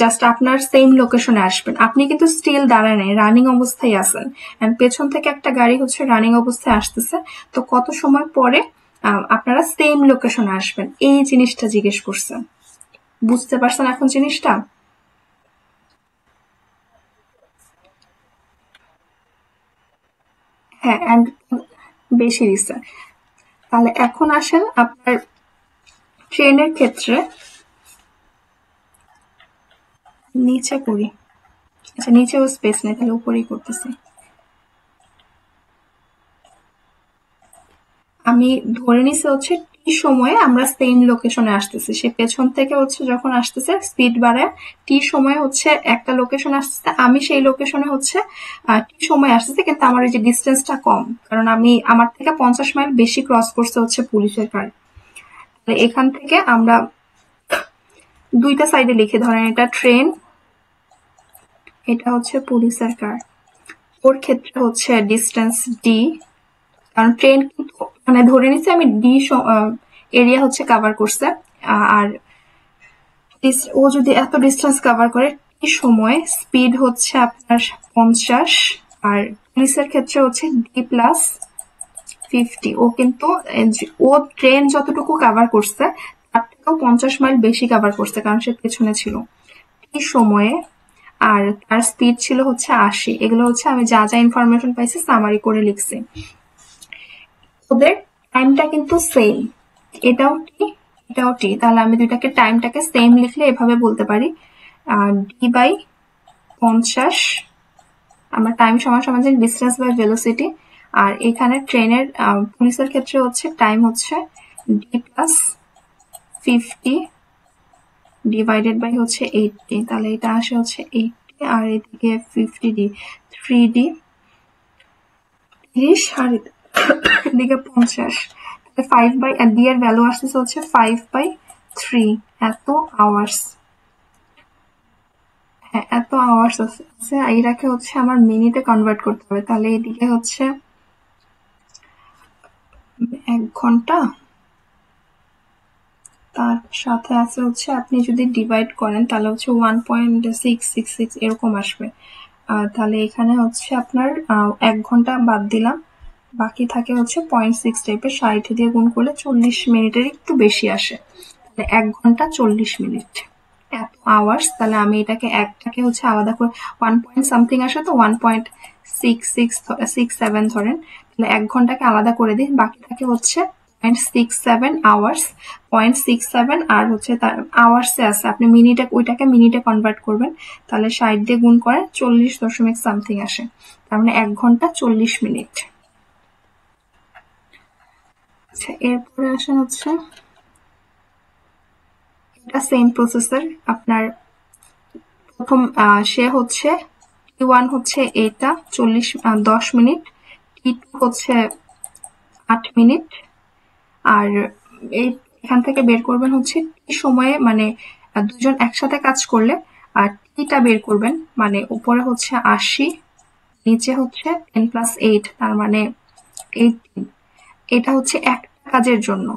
জাস্ট আপনার সেম লোকেশনে আসবেন। আপনি কিন্তু স্টিল দাঁড়ায় নাই, রানিং অবস্থায় আছেন, এন্ড পেছন থেকে একটা গাড়ি হচ্ছে রানিং অবস্থায় আসতেছে। তো কত সময় পরে আপনারা সেম লোকেশনে আসবেন, এই জিনিসটা জিজ্ঞেস করছেন। বুঝতে পারছেন এখন জিনিসটা? হ্যাঁ, এন্ড বেশি দিচ্ছে। তাহলে এখন আসেন আপনার ট্রেনের ক্ষেত্রে। নিচে করি, আচ্ছা নিচেও স্পেস নেই, তাহলে উপরেই করতেছি। আমি ধরে নিছি হচ্ছে টি সময়ে আমরা সেম লোকেশনে আসতেছি, সে পেছন থেকে হচ্ছে যখন আসতেছে স্পিড বাড়ায়, টি সময় হচ্ছে একটা লোকেশন আসতেছে, আমি সেই লোকেশনে হচ্ছে টি সময় আসতেছে, কিন্তু আমার এই যে ডিস্টেন্সটা কম, কারণ আমি আমার থেকে 50 মাইল বেশি ক্রস করছে হচ্ছে পুলিশের গাড়ি। এখান থেকে আমরা দুইটা সাইডে লিখে, ধরেন এটা ট্রেন, এটা হচ্ছে পুলিশের কার। ওর ক্ষেত্রে হচ্ছে ডিস্টেন্স ডি, কারণ ট্রেন কিন্তু মানে ধরে নিচ্ছি আমি ডি এরিয়া হচ্ছে কাভার করছে। আর ও যদি এত ডিস্টেন্স কাভার করে, এই সময় স্পিড হচ্ছে আপনার 50, আর পুলিশের ক্ষেত্রে হচ্ছে ডি প্লাস 50। ও কিন্তু ও ট্রেন যতটুকু কাভার করছে তার থেকেও 50 মাইল বেশি কাভার করছে, কারণ সে পেছনে ছিল এই সময়ে। আর তার স্পিড ছিল হচ্ছে 80। এগুলো হচ্ছে আমি যা যা ইনফরমেশন পাইছি সামারি করে লিখছি। ওদের টাইমটা কিন্তু সেম, এটাও টি এটাও টি, তাহলে আমি দুইটাকে টাইমটাকে সেম লিখলে এভাবে বলতে পারি, ডি বাই 50, আমরা টাইম সমান সমান জানি ডিস্টেন্স বাই ভেলোসিটি। আর এখানে ট্রেনের পুলিশের ক্ষেত্রে হচ্ছে টাইম হচ্ছে ডি প্লাস 50 ডিভাইডেড বাই হচ্ছে 80, তাহলে এটা আসে হচ্ছে 80, আর এদিকে 50 ডি, 3D 30, আর এদিকে 50, 5/, আর ডি এর ভ্যালু আসতেছে হচ্ছে 5/3, এত আওয়ার্স। হ্যাঁ, এত আওয়ার্স আছে। এটাকে হচ্ছে আমার মিনিটে কনভার্ট করতে হবে, তাহলে এদিকে হচ্ছে 1 ঘন্টা, তার সাথে আছে হচ্ছে আপনি যদি ডিভাইড করেন তাহলে হচ্ছে 1.666 এরকম আসবে। তাহলে এখানে হচ্ছে আপনার 1 ঘন্টা বাদ দিলাম, বাকি থাকে হচ্ছে 0.6 টাইপের, 60 দিয়ে গুণ করলে 40 মিনিটের একটু বেশি আসে। তাহলে 1 ঘন্টা 40 মিনিট, এত আওয়ার্স। তাহলে আমি এটাকে একটাকে হচ্ছে আলাদা করে 1 পয়েন্ট সামথিং আসে, তো 1.6667 ধরেন, তাহলে 1 ঘন্টাকে আলাদা করে দিই, বাকি থাকে হচ্ছে 0.67 আওয়ার্স। 0.67 আর হচ্ছে তার আওয়ার্সে আছে, আপনি মিনিটে ওইটাকে মিনিটে কনভার্ট করবেন, তাহলে 60 দিয়ে গুণ করেন 40.সামথিং আসে, তার মানে 1 ঘন্টা 40 মিনিট। আচ্ছা, এরপরে আসেন হচ্ছে এটা সেম প্রসেসর আপনার। প্রথম সে হচ্ছে টি1 হচ্ছে এটা 10 মিনিট, টি2 হচ্ছে 8 মিনিট, আর এই এখান থেকে বের করবেন হচ্ছে কি সময়ে মানে দুজন একসাথে কাজ করলে, আর টিটা বের করবেন মানে উপরে হচ্ছে 80, নিচে হচ্ছে 10+8 তার মানে 18। এটা হচ্ছে একটা কাজের জন্য।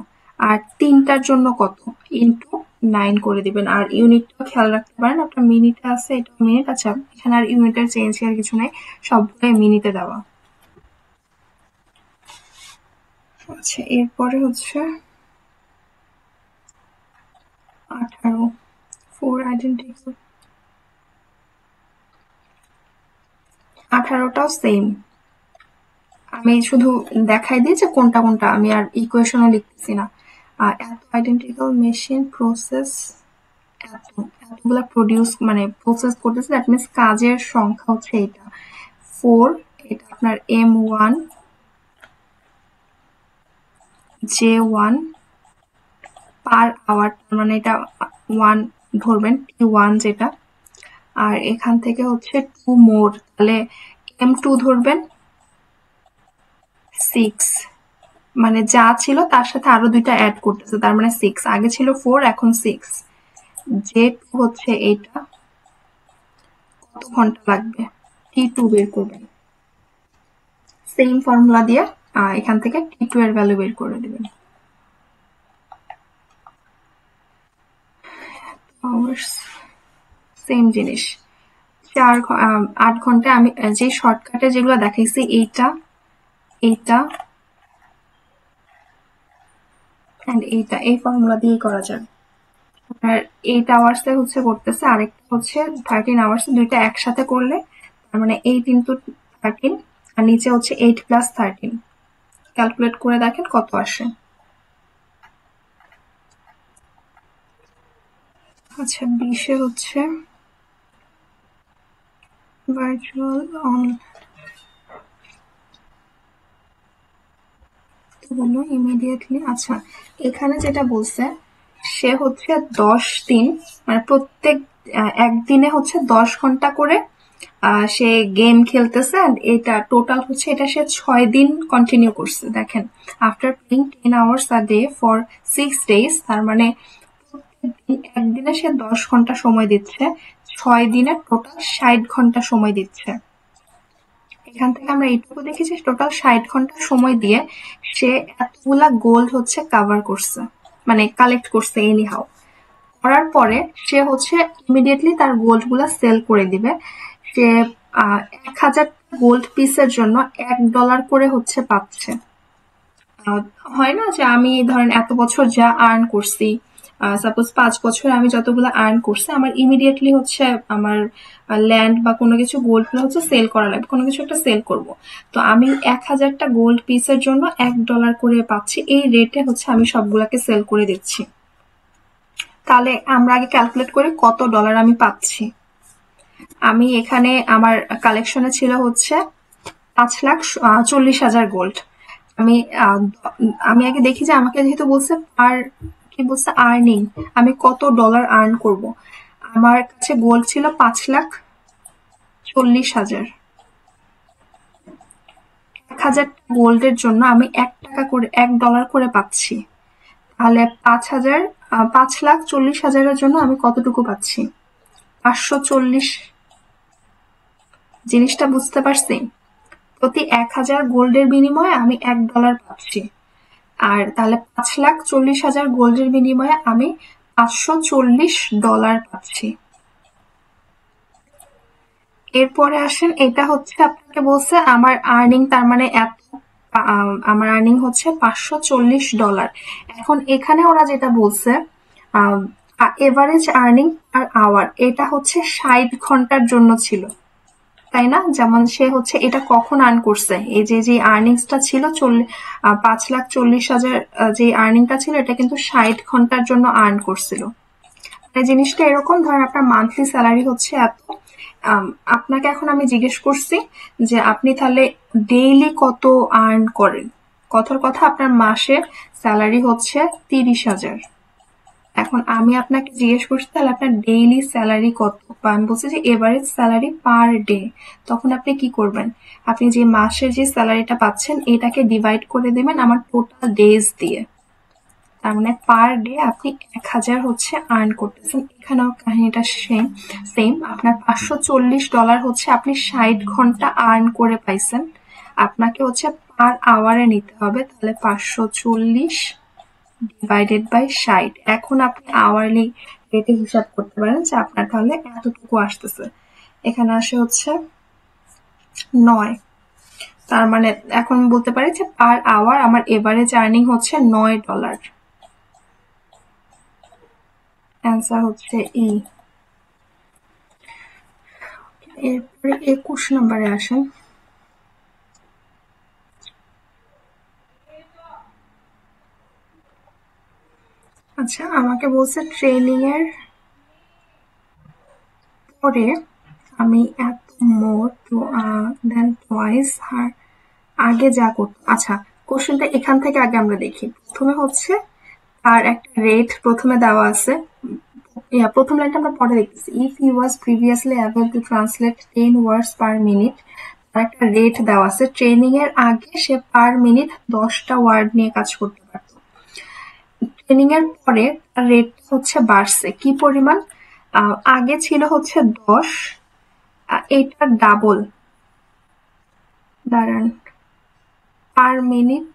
আর 3টার জন্য কত, ইনটু 9 করে দিবেন। আর ইউনিটটা খেয়াল রাখতে পারেন, আপনার মিনিটে আছে, এটা মিনিট। আচ্ছা, এখানে আর ইউনিটের চেঞ্জ আর কিছু নাই, সবগুলোই মিনিটে দেওয়া। আচ্ছা, এরপরে হচ্ছে 18 4 আইডেন্টিক্যাল। 18টাও সেম। আমি শুধু দেখাই দিই যে কোনটা কোনটা, আমি আর ইকুয়েশনও লিখতেছি না। এত আইডেন্টিক্যাল মেশিন প্রসেস, এতগুলা প্রডিউস মানে প্রসেস করতেছে, দ্যাট মিনস কাজের সংখ্যা হচ্ছে এটা 4। এটা আপনার M1 J1 পার আওয়ার, মানে এটা 1 ধরবেন, T1 যেটা। আর এখান থেকে হচ্ছে 2 মোর, তাহলে M2 ধরবেন 6, মানে যা ছিল তার সাথে আরো 2টা অ্যাড করতেছে, তার মানে 6। আগে ছিল 4, এখন 6। J2 হচ্ছে এইটা, কত ঘন্টা লাগবে, T2 বের করবেন। সেম ফর্মুলা দিয়ে এখান থেকে T2 এর ভ্যালু বের করে দিবেন। সেম জিনিস, 8 ঘন্টায় আমি যে শর্টকাটে যেগুলো দেখাইছি, এইটা এইটা এন্ড এইটা, এই ফর্মুলা দিয়েই করা যায়। আর 8 আওয়ার্সে হচ্ছে করতেছে, আরেকটা হচ্ছে 13 আওয়ার্সে, দুইটা একসাথে করলে তার মানে 8 ইন্টু 13, আর নিচে হচ্ছে 8+13। ক্যালকুলেট করে দেখেন কত আসে। আচ্ছা, 20-এ হচ্ছে ভার্চুয়াল অন বললো ইমিডিয়েটলি। আচ্ছা, এখানে যেটা বলছে, সে হচ্ছে 10 দিন, মানে প্রত্যেক একদিনে হচ্ছে 10 ঘন্টা করে সে গেম খেলতেছে। and এটা টোটাল হচ্ছে, এটা সে 6 দিন কন্টিনিউ করছে। দেখেন, after playing 10 hours a day for 6 days, তার মানে একদিনে সে 10 ঘন্টা সময় দিচ্ছে, 6 দিনে টোটাল 60 ঘন্টা সময় দিচ্ছে। এখান থেকে আমরা এইটুকু দেখি যে টোটাল 60 ঘন্টা সময় দিয়ে সে এতগুলা গোল্ড হচ্ছে কাভার করছে, মানে কালেক্ট করছে এনি হাউ। করার পরে সে হচ্ছে ইমিডিয়েটলি তার গোল্ড গুলা সেল করে দিবে। সে 1000 গোল্ড পিসের জন্য $1 করে হচ্ছে পাচ্ছে। হয় না যে আমি ধরেন এত বছর যা আর্ন করছি, সাপোজ 5 বছর আমি যতগুলো আর্ন করছি, আমার ইমিডিয়েটলি হচ্ছে আমার ল্যান্ড বা কোনো কিছু গোল্ড হচ্ছে সেল করা লাগবে, কোনো কিছু একটা সেল করব। তো আমি 1000টা গোল্ড পিসের জন্য $1 করে পাচ্ছি, এই রেটে হচ্ছে আমি সবগুলাকে সেল করে দিচ্ছি। তাহলে আমরা আগে ক্যালকুলেট করি কত ডলার আমি পাচ্ছি। আমি এখানে আমার কালেকশনে ছিল হচ্ছে 5,40,000 গোল্ড। আমি আমি আগে দেখি যে আমাকে যেহেতু বলছে কি বলছে আর্নিং, আমি কত ডলার আর্ন করব। আমার কাছে গোল্ড ছিল 5,40,000। 1,000 গোল্ডের জন্য আমি $1 করে পাচ্ছি। তাহলে 5,40,000-এর জন্য আমি কতটুকু পাচ্ছি, 540। জিনিসটা বুঝতে পারছি? প্রতি 1,000 গোল্ডের বিনিময়ে আমি $1 পাচ্ছি। আর তাহলে 5,40,000 গোল্ডের বিনিময়ে আমি $540 পাচ্ছি। এরপরে আসেন, এটা হচ্ছে আপনাকে বলছে আমার আর্নিং, তার মানে আমার আর্নিং হচ্ছে $540। এখন এখানে ওরা যেটা বলছে এভারেজ আর্নিং পার আওয়ার, এটা হচ্ছে 60 ঘন্টার জন্য ছিল, তাই না? যেমন সে হচ্ছে এটা কখন আর্ন করছে, এই যে আর্নিংসটা ছিল 5,40,000, যে আর্নিংটা ছিল এটা কিন্তু 60 ঘন্টার জন্য আর্ন করছিল। এই জিনিসটা এরকম, ধরেন আপনার মান্থলি স্যালারি হচ্ছে এত, আপনাকে এখন আমি জিজ্ঞেস করছি যে আপনি তাহলে ডেইলি কত আর্ন করেন। কথার কথা, আপনার মাসে স্যালারি হচ্ছে 30,000। এখন আমি আপনাকে জিজ্ঞেস করছি তাহলে আপনার ডেইলি স্যালারি কত, বা আমি বলছি যে এভারেজ স্যালারি পার ডে। তখন আপনি কি করবেন, আপনি যে মাসে যে স্যালারিটা পাচ্ছেন এটাকে ডিভাইড করে দেবেন আমার টোটাল ডেজ দিয়ে। তার মানে পার ডে আপনি 1000 হচ্ছে আর্ন করতেছেন। এখানেও কাহিনীটা সেম। আপনার $540 হচ্ছে আপনি 60 ঘন্টা আর্ন করে পাইছেন। আপনাকে হচ্ছে পার আওয়ারে নিতে হবে, তাহলে 540 ডিভাইডেড বাই 60। এখন আপনি আওয়ারলি রেটে হিসাব করতে পারেন যে আপনার তাহলে এতটুকু আসতেছে। এখানে আসে হচ্ছে 9। তার মানে এখন বলতে পারি যে পার আওয়ার আমার এভারেজ আর্নিং হচ্ছে $9। অ্যান্সার হচ্ছে ই। এরপরে 21 নম্বরে আসেন। আচ্ছা, আমাকে বলছে ট্রেনিং এর পরে আমি এত মোর দেন টুয়াইস আগে যা করতাম। আচ্ছা, কোশ্চেনটা এখান থেকে আগে আমরা দেখি। প্রথমে হচ্ছে আর একটা রেট প্রথমে দেওয়া আছে। প্রথম লাইনটা আমরা পরে দেখতেছি। If you was previously able to translate 10 words per minute, আর একটা রেট দেওয়া আছে। ট্রেনিং এর আগে সে পার মিনিট 10টা ওয়ার্ড নিয়ে কাজ করতে পারত। ট্রেনিং এর পরে তার রেট হচ্ছে বাড়ছে। কি পরিমাণ? আগে ছিল হচ্ছে 10, এইটার ডাবল। দাঁড়ান, পার মিনিট,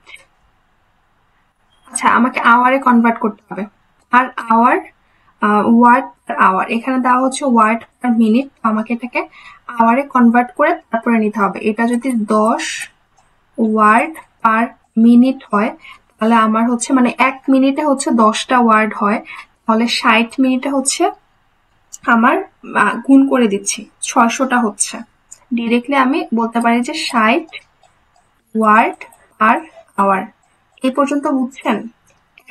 আচ্ছা আমাকে আওয়ারে কনভার্ট করতে হবে। আর আওয়ার, ওয়ার্ড পার আওয়ার, এখানে দেওয়া হচ্ছে ওয়ার্ড পার মিনিট, আমাকে এটাকে আওয়ারে কনভার্ট করে তারপরে নিতে হবে। এটা যদি 10 ওয়ার্ড পার মিনিট হয়, তাহলে আমার হচ্ছে মানে 1 মিনিটে হচ্ছে 10টা ওয়ার্ড হয়, তাহলে 60 মিনিটে হচ্ছে আমার গুণ করে দিচ্ছি 600টা হচ্ছে। ডিরেক্টলি আমি বলতে পারি যে 60 ওয়ার্ড পার আওয়ার। এই পর্যন্ত বুঝছেন?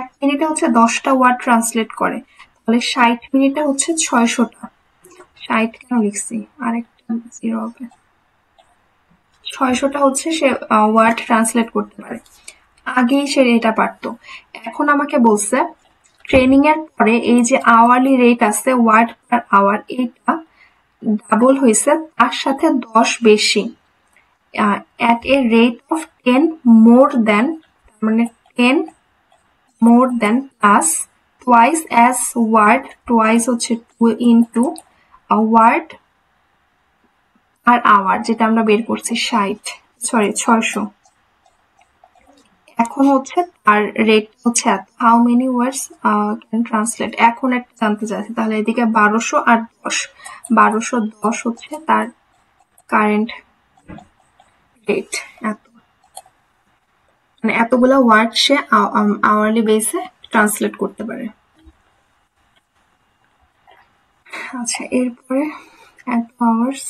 1 মিনিটে হচ্ছে 10টা ওয়ার্ড ট্রান্সলেট করে, তাহলে 60 মিনিটে হচ্ছে 600টা। 60 কেন লিখছি, আরেকটা জিরো হবে। 600টা হচ্ছে সে ওয়ার্ড ট্রান্সলেট করতে পারে। আগেই সে এটা পারতো। এখন আমাকে বলছে ট্রেনিং এর পরে এই যে আওয়ারলি রেট আছে ওয়ার্ড পার আওয়ার, এইটা ডাবল হয়েছে, তার সাথে 10 বেশি, at a rate of 10 more than, মানে 10 more than plus twice as word, twice হচ্ছে 2 into a word per hour, যেটা আমরা বের করছি 600। এখন হচ্ছে তার রেট হচ্ছে how many words can translate. এখন একটা জানতে চাইছি, তাহলে এদিকে 1200 আর 10, 1210 হচ্ছে তার কারেন্ট রেট। মানে এতগুলা ওয়ার্ড সে আওয়ারলি বেসে ট্রান্সলেট করতে পারে। আচ্ছা, এরপরে এত আওয়ার্স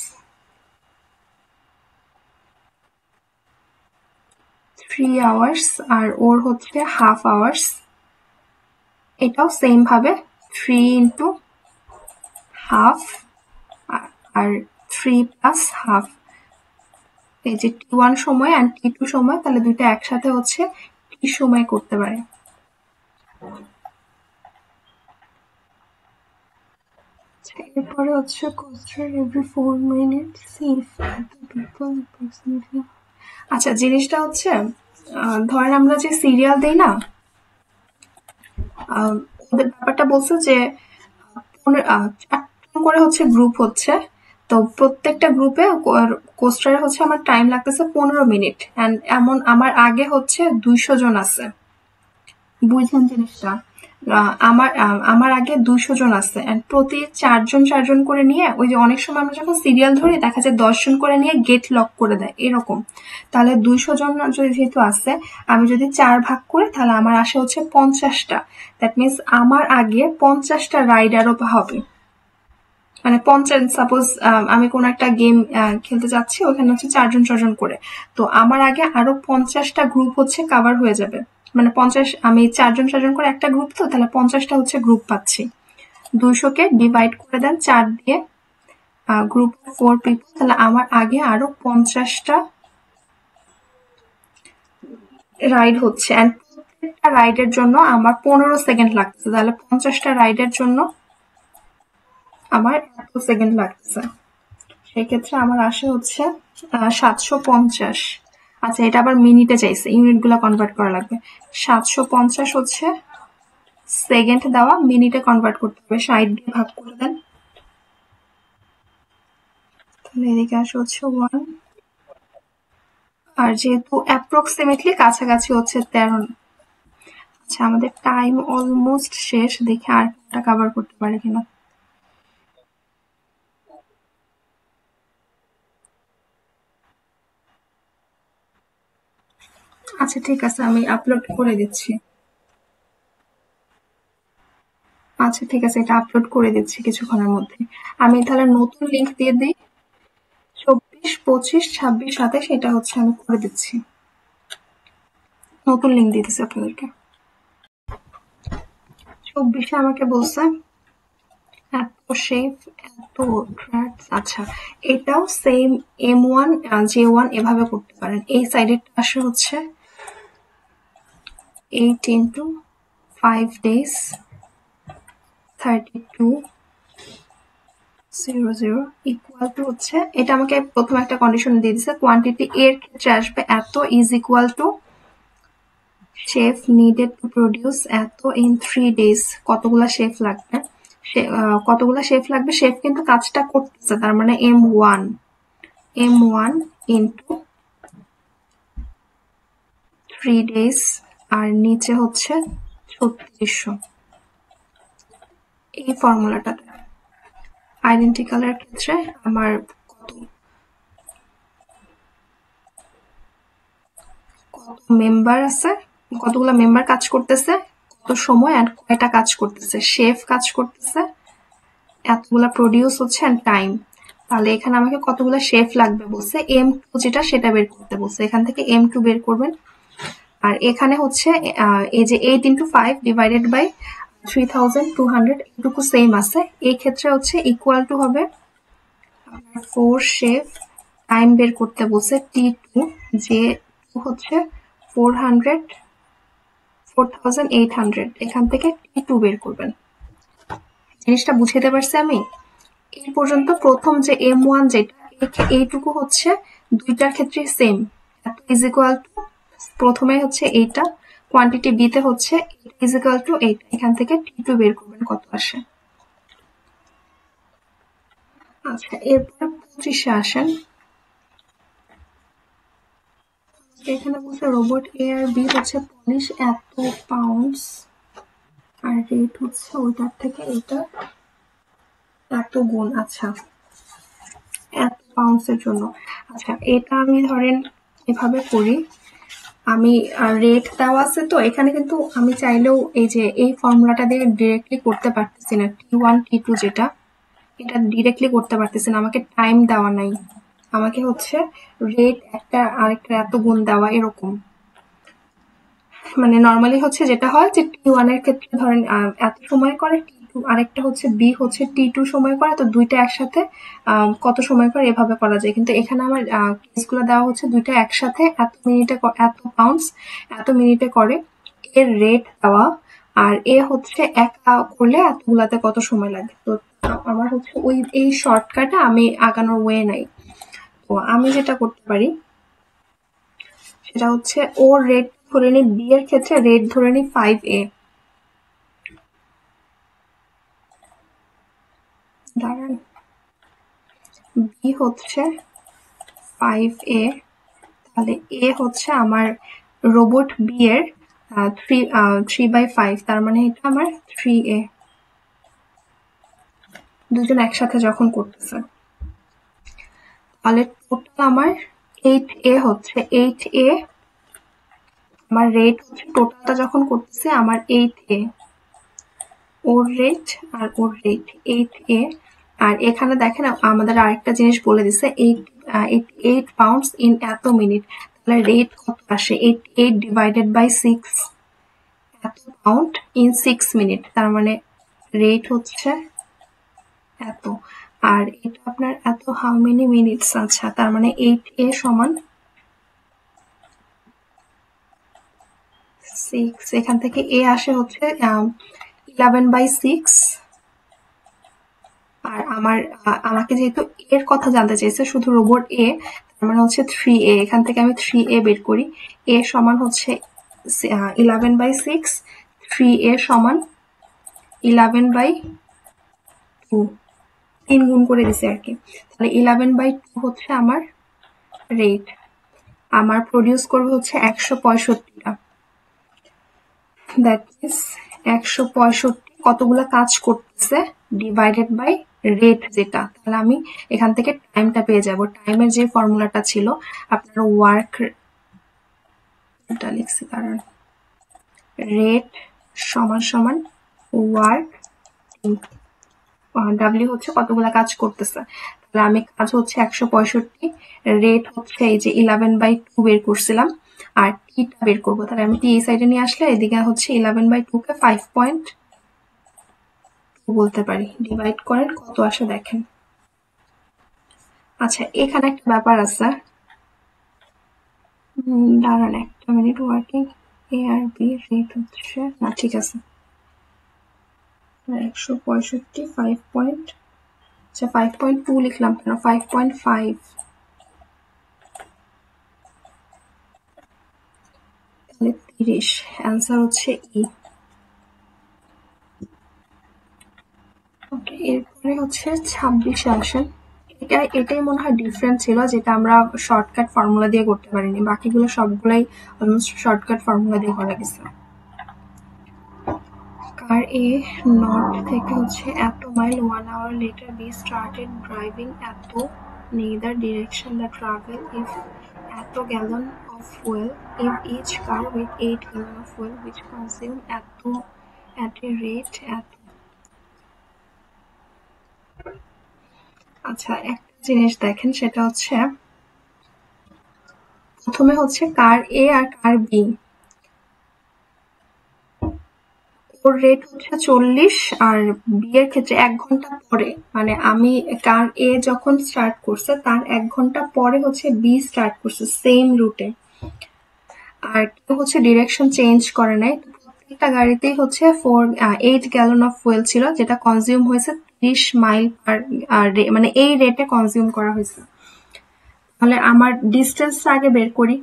3 আওয়ার্স আর ওর হচ্ছে হাফ আওয়ার্স। এটাও সেম ভাবে 3 ইন্টু হাফ আর 3 প্লাস হাফ। এই যে T1 সময় আর T2 সময়, তাহলে দুইটা একসাথে হচ্ছে T সময় করতে পারে। এরপরে হচ্ছে question every 4 minutes if people approximately. আচ্ছা, জিনিসটা হচ্ছে ধরেন আমরা যে সিরিয়াল দেই না, ওদের ব্যাপারটা বলছে যে 4টা করে হচ্ছে গ্রুপ হচ্ছে, তো প্রত্যেকটা গ্রুপে কোস্টারে হচ্ছে আমার টাইম লাগতেছে 15 মিনিট। এন্ড এমন আমার আগে হচ্ছে 200 জন আছে। বুঝছেন জিনিসটা? আমার আগে 200 জন আছে, এন্ড প্রতি 4 জন করে নিয়ে, ওই যে অনেক সময় আমরা যখন সিরিয়াল ধরি দেখা যায় 10 জন করে নিয়ে গেট লক করে দেয় এরকম। তাহলে 200 জন যেহেতু আছে, আমি যদি 4 ভাগ করি তাহলে আমার আসে হচ্ছে 50টা। দ্যাট মিনস আমার আগে 50টা রাইডারও হবে। মানে 50, সাপোজ আমি কোন একটা গেম খেলতে যাচ্ছি, ওখানে হচ্ছে 4 জন করে, তো আমার আগে আরো 50টা গ্রুপ হচ্ছে কাভার হয়ে যাবে। মানে 50, আমি 4 জন করে একটা গ্রুপ, তো তাহলে 50টা হচ্ছে গ্রুপ পাচ্ছি। 200কে ডিভাইড করে দেন 4 দিয়ে, গ্রুপ 4 পিপল, তাহলে আমার আগে আরো 50টা রাইড হচ্ছে। এন্ড প্রত্যেকটা রাইডের জন্য আমার 15 সেকেন্ড লাগছে, তাহলে 50টা রাইডের জন্য আমার এত সেকেন্ড লাগছে। সেক্ষেত্রে আমার আসে হচ্ছে 750। আচ্ছা, এটা আবার মিনিটে চাইছে, ইউনিট গুলা কনভার্ট করা লাগবে। 750 হচ্ছে সেকেন্ড দেওয়া মিনিটে কনভার্ট করতে হবে, 60 দিয়ে ভাগ করে দেন। তাহলে এদিকে আসে হচ্ছে 1, আর যেহেতু অ্যাপ্রক্সিমেটলি কাছাকাছি হচ্ছে 13। আচ্ছা, আমাদের টাইম অলমোস্ট শেষ, দেখে আর একটা কভার করতে পারি কিনা। আচ্ছা ঠিক আছে, আমি আপলোড করে দিচ্ছি। আচ্ছা ঠিক আছে, এটা আপলোড করে দিচ্ছি কিছুক্ষণের মধ্যে। আমি তাহলে নতুন লিংক দিয়ে দিই, 24, 25, 26, 27, এটা হচ্ছে আমি করে দিচ্ছি। নতুন লিংক দিতেছি আপনাদেরকে। 24-এ আমাকে বলছে এত শেফ, এত ট্র্যাকস। আচ্ছা, এটাও সেম M1 J1 এভাবে করতে পারেন। এই সাইডের আসে হচ্ছে 8 into 5 days 3200 ইকুয়াল টু হচ্ছে, এটা আমাকে প্রথম একটা কন্ডিশন দিয়ে দিছে, কোয়ান্টিটি এর ক্ষেত্রে আসবে এত is equal two chef needed to produce এত ইন 3 days। কতগুলা শেফ লাগবে, কতগুলা শেফ লাগবে, শেফ কিন্তু কাজটা করতেছে, তার মানে M1 ইন্টু 3 days, আর নিচে হচ্ছে 3600। এই ফর্মুলাটাতে আইডেন্টিক্যালের ক্ষেত্রে আমার কত মেম্বার আছে, কতগুলা মেম্বার কাজ করতেছে, কত সময় আর কয়টা কাজ করতেছে, শেফ কাজ করতেছে, এতগুলা প্রডিউস হচ্ছে এন্ড টাইম। তাহলে এখানে আমাকে কতগুলা শেফ লাগবে বলছে, M2 যেটা সেটা বের করতে বলছে, এখান থেকে M2 বের করবেন। আর এখানে হচ্ছে এই যে 8 into 5 ডিভাইডেড বাই 3200 এটুকু সেম আছে। এই ক্ষেত্রে হচ্ছে ইকুয়াল টু হবে 4 শেফ, টাইম বের করতে বলছে T2, যে হচ্ছে 4800, এখান থেকে T2 বের করবেন। জিনিসটা বুঝাতে পারছি আমি? এই পর্যন্ত প্রথম যে M1 যেটা, এইটুকু হচ্ছে দুইটার ক্ষেত্রে সেম, ইজ ইকুয়াল টু প্রথমে হচ্ছে এইটা, কোয়ান্টিটি বিতে হচ্ছে ইজ ইকুয়াল টু 8, এখান থেকে T2 বের করবেন কত আসে। আচ্ছা, এরপর 25-এ আসেন। এখানে বলছে রোবট এ আর বি হচ্ছে পলিশ এত পাউন্ডস, আর রেট হচ্ছে ওইটার থেকে এটা এত গুণ। আচ্ছা, এত পাউন্ডসের জন্য। আচ্ছা, এটা আমি ধরেন এভাবে করি, আমি রেট দেওয়া আছে তো এখানে, কিন্তু আমি চাইলেও এই যে এই ফর্মুলাটা দিয়ে ডিরেক্টলি করতে পারতেছি না, T1 T2 যেটা, এটা ডিরেক্টলি করতে পারতেছি না, আমাকে টাইম দেওয়া নাই, আমাকে হচ্ছে রেট একটা আরেকটা এত গুণ দেওয়া এরকম। মানে নর্মালি হচ্ছে যেটা হয় যে T1 এর ক্ষেত্রে ধরেন এত সময় করে, T2 আরেকটা হচ্ছে বি হচ্ছে T2 সময় করে, তো দুইটা একসাথে কত সময় করে এভাবে করা যায়। কিন্তু এখানে আমার কেসগুলো দেওয়া হচ্ছে দুইটা একসাথে এত মিনিটে, এত পাউন্ডস এত মিনিটে করে, এর রেট দেওয়া, আর এ হচ্ছে একা করলে এতগুলাতে কত সময় লাগে। তো আমার হচ্ছে ওই এই শর্টকাটে আমি আগানোর ওয়ে নাই। তো আমি যেটা করতে পারি সেটা হচ্ছে ওর রেট ধরে নি, বি এর ক্ষেত্রে রেট ধরে নি 5A, দাঁড়ান, বি হচ্ছে 5A, তাহলে এ হচ্ছে আমার রোবট বি এর 3/5, তার মানে এটা আমার 3A, দুজন একসাথে যখন করতেছে। তাহলে টোটাল আমার 8A হচ্ছে, 8A আমার রেট হচ্ছে, টোটালটা যখন করতেছে আমার 8A, ওর রেট আর ওর রেট 8A। আর এখানে দেখেন আমাদের আরেকটা জিনিস বলে দিছে, 8 পাউন্ডস ইন এত মিনিট, তাহলে রেট কত আসে, 8 ডিভাইডেড বাই 6, এত পাউন্ড ইন 6 মিনিট, তার মানে রেট হচ্ছে এত, আর এটা আপনার এত হাউ মেনি মিনিটস। আচ্ছা, তার মানে 8A সমান 6, এখান থেকে এ আসে হচ্ছে 11/6, আর আমাকে যেহেতু এর কথা জানতে চাইছে শুধু রোবট এ, তার মানে হচ্ছে 3A, এখান থেকে আমি 3A বের করি, এ সমান হচ্ছে 11/6, 3A সমান 11/2, 3 গুণ করে দিছে আর কি। তাহলে 11/2 হচ্ছে আমার রেট। আমার প্রডিউস করবে হচ্ছে 165টা। দ্যাট ইজ 165 কতগুলা কাজ করতেছে ডিভাইডেড বাই রেট যেটা। তাহলে আমি এখান থেকে টাইমটা পেয়ে যাব। টাইমের যে ফর্মুলাটা ছিল আপনার ওয়ার্ক লিখছি, কারণ রেট সমান সমান ওয়ার্ক, ডাব্লিউ হচ্ছে কতগুলা কাজ করতেছে। তাহলে আমি কাজ হচ্ছে 165, রেট হচ্ছে এই যে 11/2 বের করছিলাম, আর টিটা বের করবো। তাহলে আমি টি এই সাইডে নিয়ে আসলে এদিকে হচ্ছে 11/2 কে 5.2 বলতে পারি। ডিভাইড করেন কত আসে দেখেন। আচ্ছা, এখানে একটা ব্যাপার আছে, দাঁড়ান একটা মিনিট। ওয়ার্কিং এ আর বি রেট হচ্ছে না, ঠিক আছে 165 5.2 লিখলাম কেন, 5.5। তাহলে 30, অ্যান্সার হচ্ছে ই। ওকে, এরপরে হচ্ছে 26 আসেন। এটাই মনে হয় ডিফারেন্ট ছিল, যেটা আমরা শর্টকাট ফর্মুলা দিয়ে করতে পারিনি। বাকিগুলো সবগুলাই অলমোস্ট শর্টকাট ফর্মুলা দিয়ে করা গেছে। কার এ নর্থ থেকে হচ্ছে এত mile, 1 hour later B started driving এত neither direction the travel if এত gallon of fuel if each car with 8 gallon of fuel which consume এত at a rate এত। আচ্ছা, একটা জিনিস দেখেন, সেটা হচ্ছে প্রথমে হচ্ছে কার এ আর কার বি, ওর রেট হচ্ছে 40, আর বি এর ক্ষেত্রে 1 ঘন্টা পরে, মানে আমি কার এ যখন স্টার্ট করছে তার 1 ঘন্টা পরে হচ্ছে বি স্টার্ট করছে সেম রুটে, আর কেউ হচ্ছে ডিরেকশন চেঞ্জ করে নাই। প্রত্যেকটা গাড়িতেই হচ্ছে 8 গ্যালন অফ ফুয়েল ছিল, যেটা কনজিউম হয়েছে 30 মাইল পার, মানে এই রেটে কনজিউম করা হয়েছে। তাহলে আমার ডিস্টেন্সটা আগে বের করি।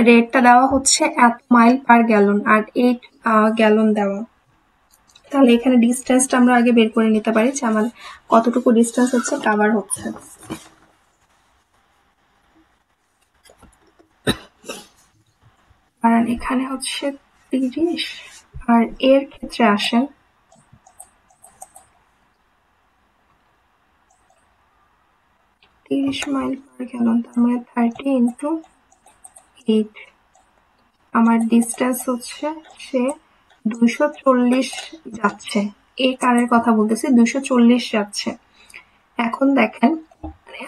রেটটা দেওয়া হচ্ছে এত মাইল পার গ্যালন, আর 8 গ্যালন দেওয়া। তাহলে এখানে ডিস্টেন্সটা আমরা আগে বের করে নিতে পারি যে আমার কতটুকু ডিস্টেন্স হচ্ছে কাভার হচ্ছে। কারণ এখানে হচ্ছে 30, আর এর ক্ষেত্রে আসেন, মাইল পার গ্যালন, তার মানে 30 ইন্টু 8। আমার ডিস্টেন্স হচ্ছে সে 240 যাচ্ছে, এই কারের কথা বলতেছি, 240 যাচ্ছে। এখন দেখেন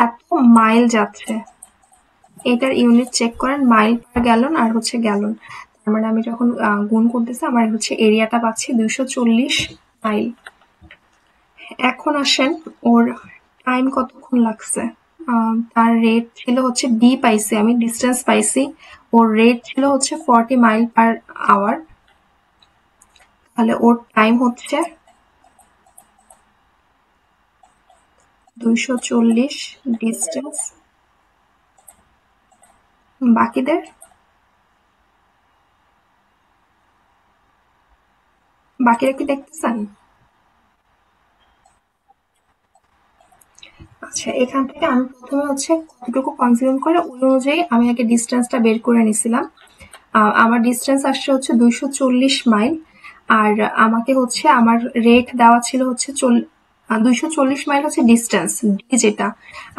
এত মাইল যাচ্ছে, এটার ইউনিট চেক করেন, মাইল পার গ্যালন আর হচ্ছে গ্যালন। তার মানে আমি যখন গুণ করতেছি আমার হচ্ছে এরিয়াটা পাচ্ছি 240 মাইল। এখন আসেন ওর টাইম কতক্ষণ লাগছে। তার রেট ছিল হচ্ছে ডি পাইছি, আমি ডিস্টেন্স পাইছি, ওর রেট ছিল হচ্ছে 40 মাইল পার আওয়ার। তাহলে ওর টাইম হচ্ছে 240 ডিস্টেন্স। বাকিদের বাকিরা কি দেখতেছেন? আচ্ছা, এখান থেকে আমি প্রথমে হচ্ছে কতটুকু কনজিউম করে ওই অনুযায়ী আমি আগে ডিস্টেন্সটা বের করে নিছিলাম। আমার ডিস্টেন্স আসছে হচ্ছে 240 মাইল, আর আমাকে হচ্ছে আমার রেট দেওয়া ছিল হচ্ছে 240 মাইল হচ্ছে ডিস্টেন্স ডি যেটা,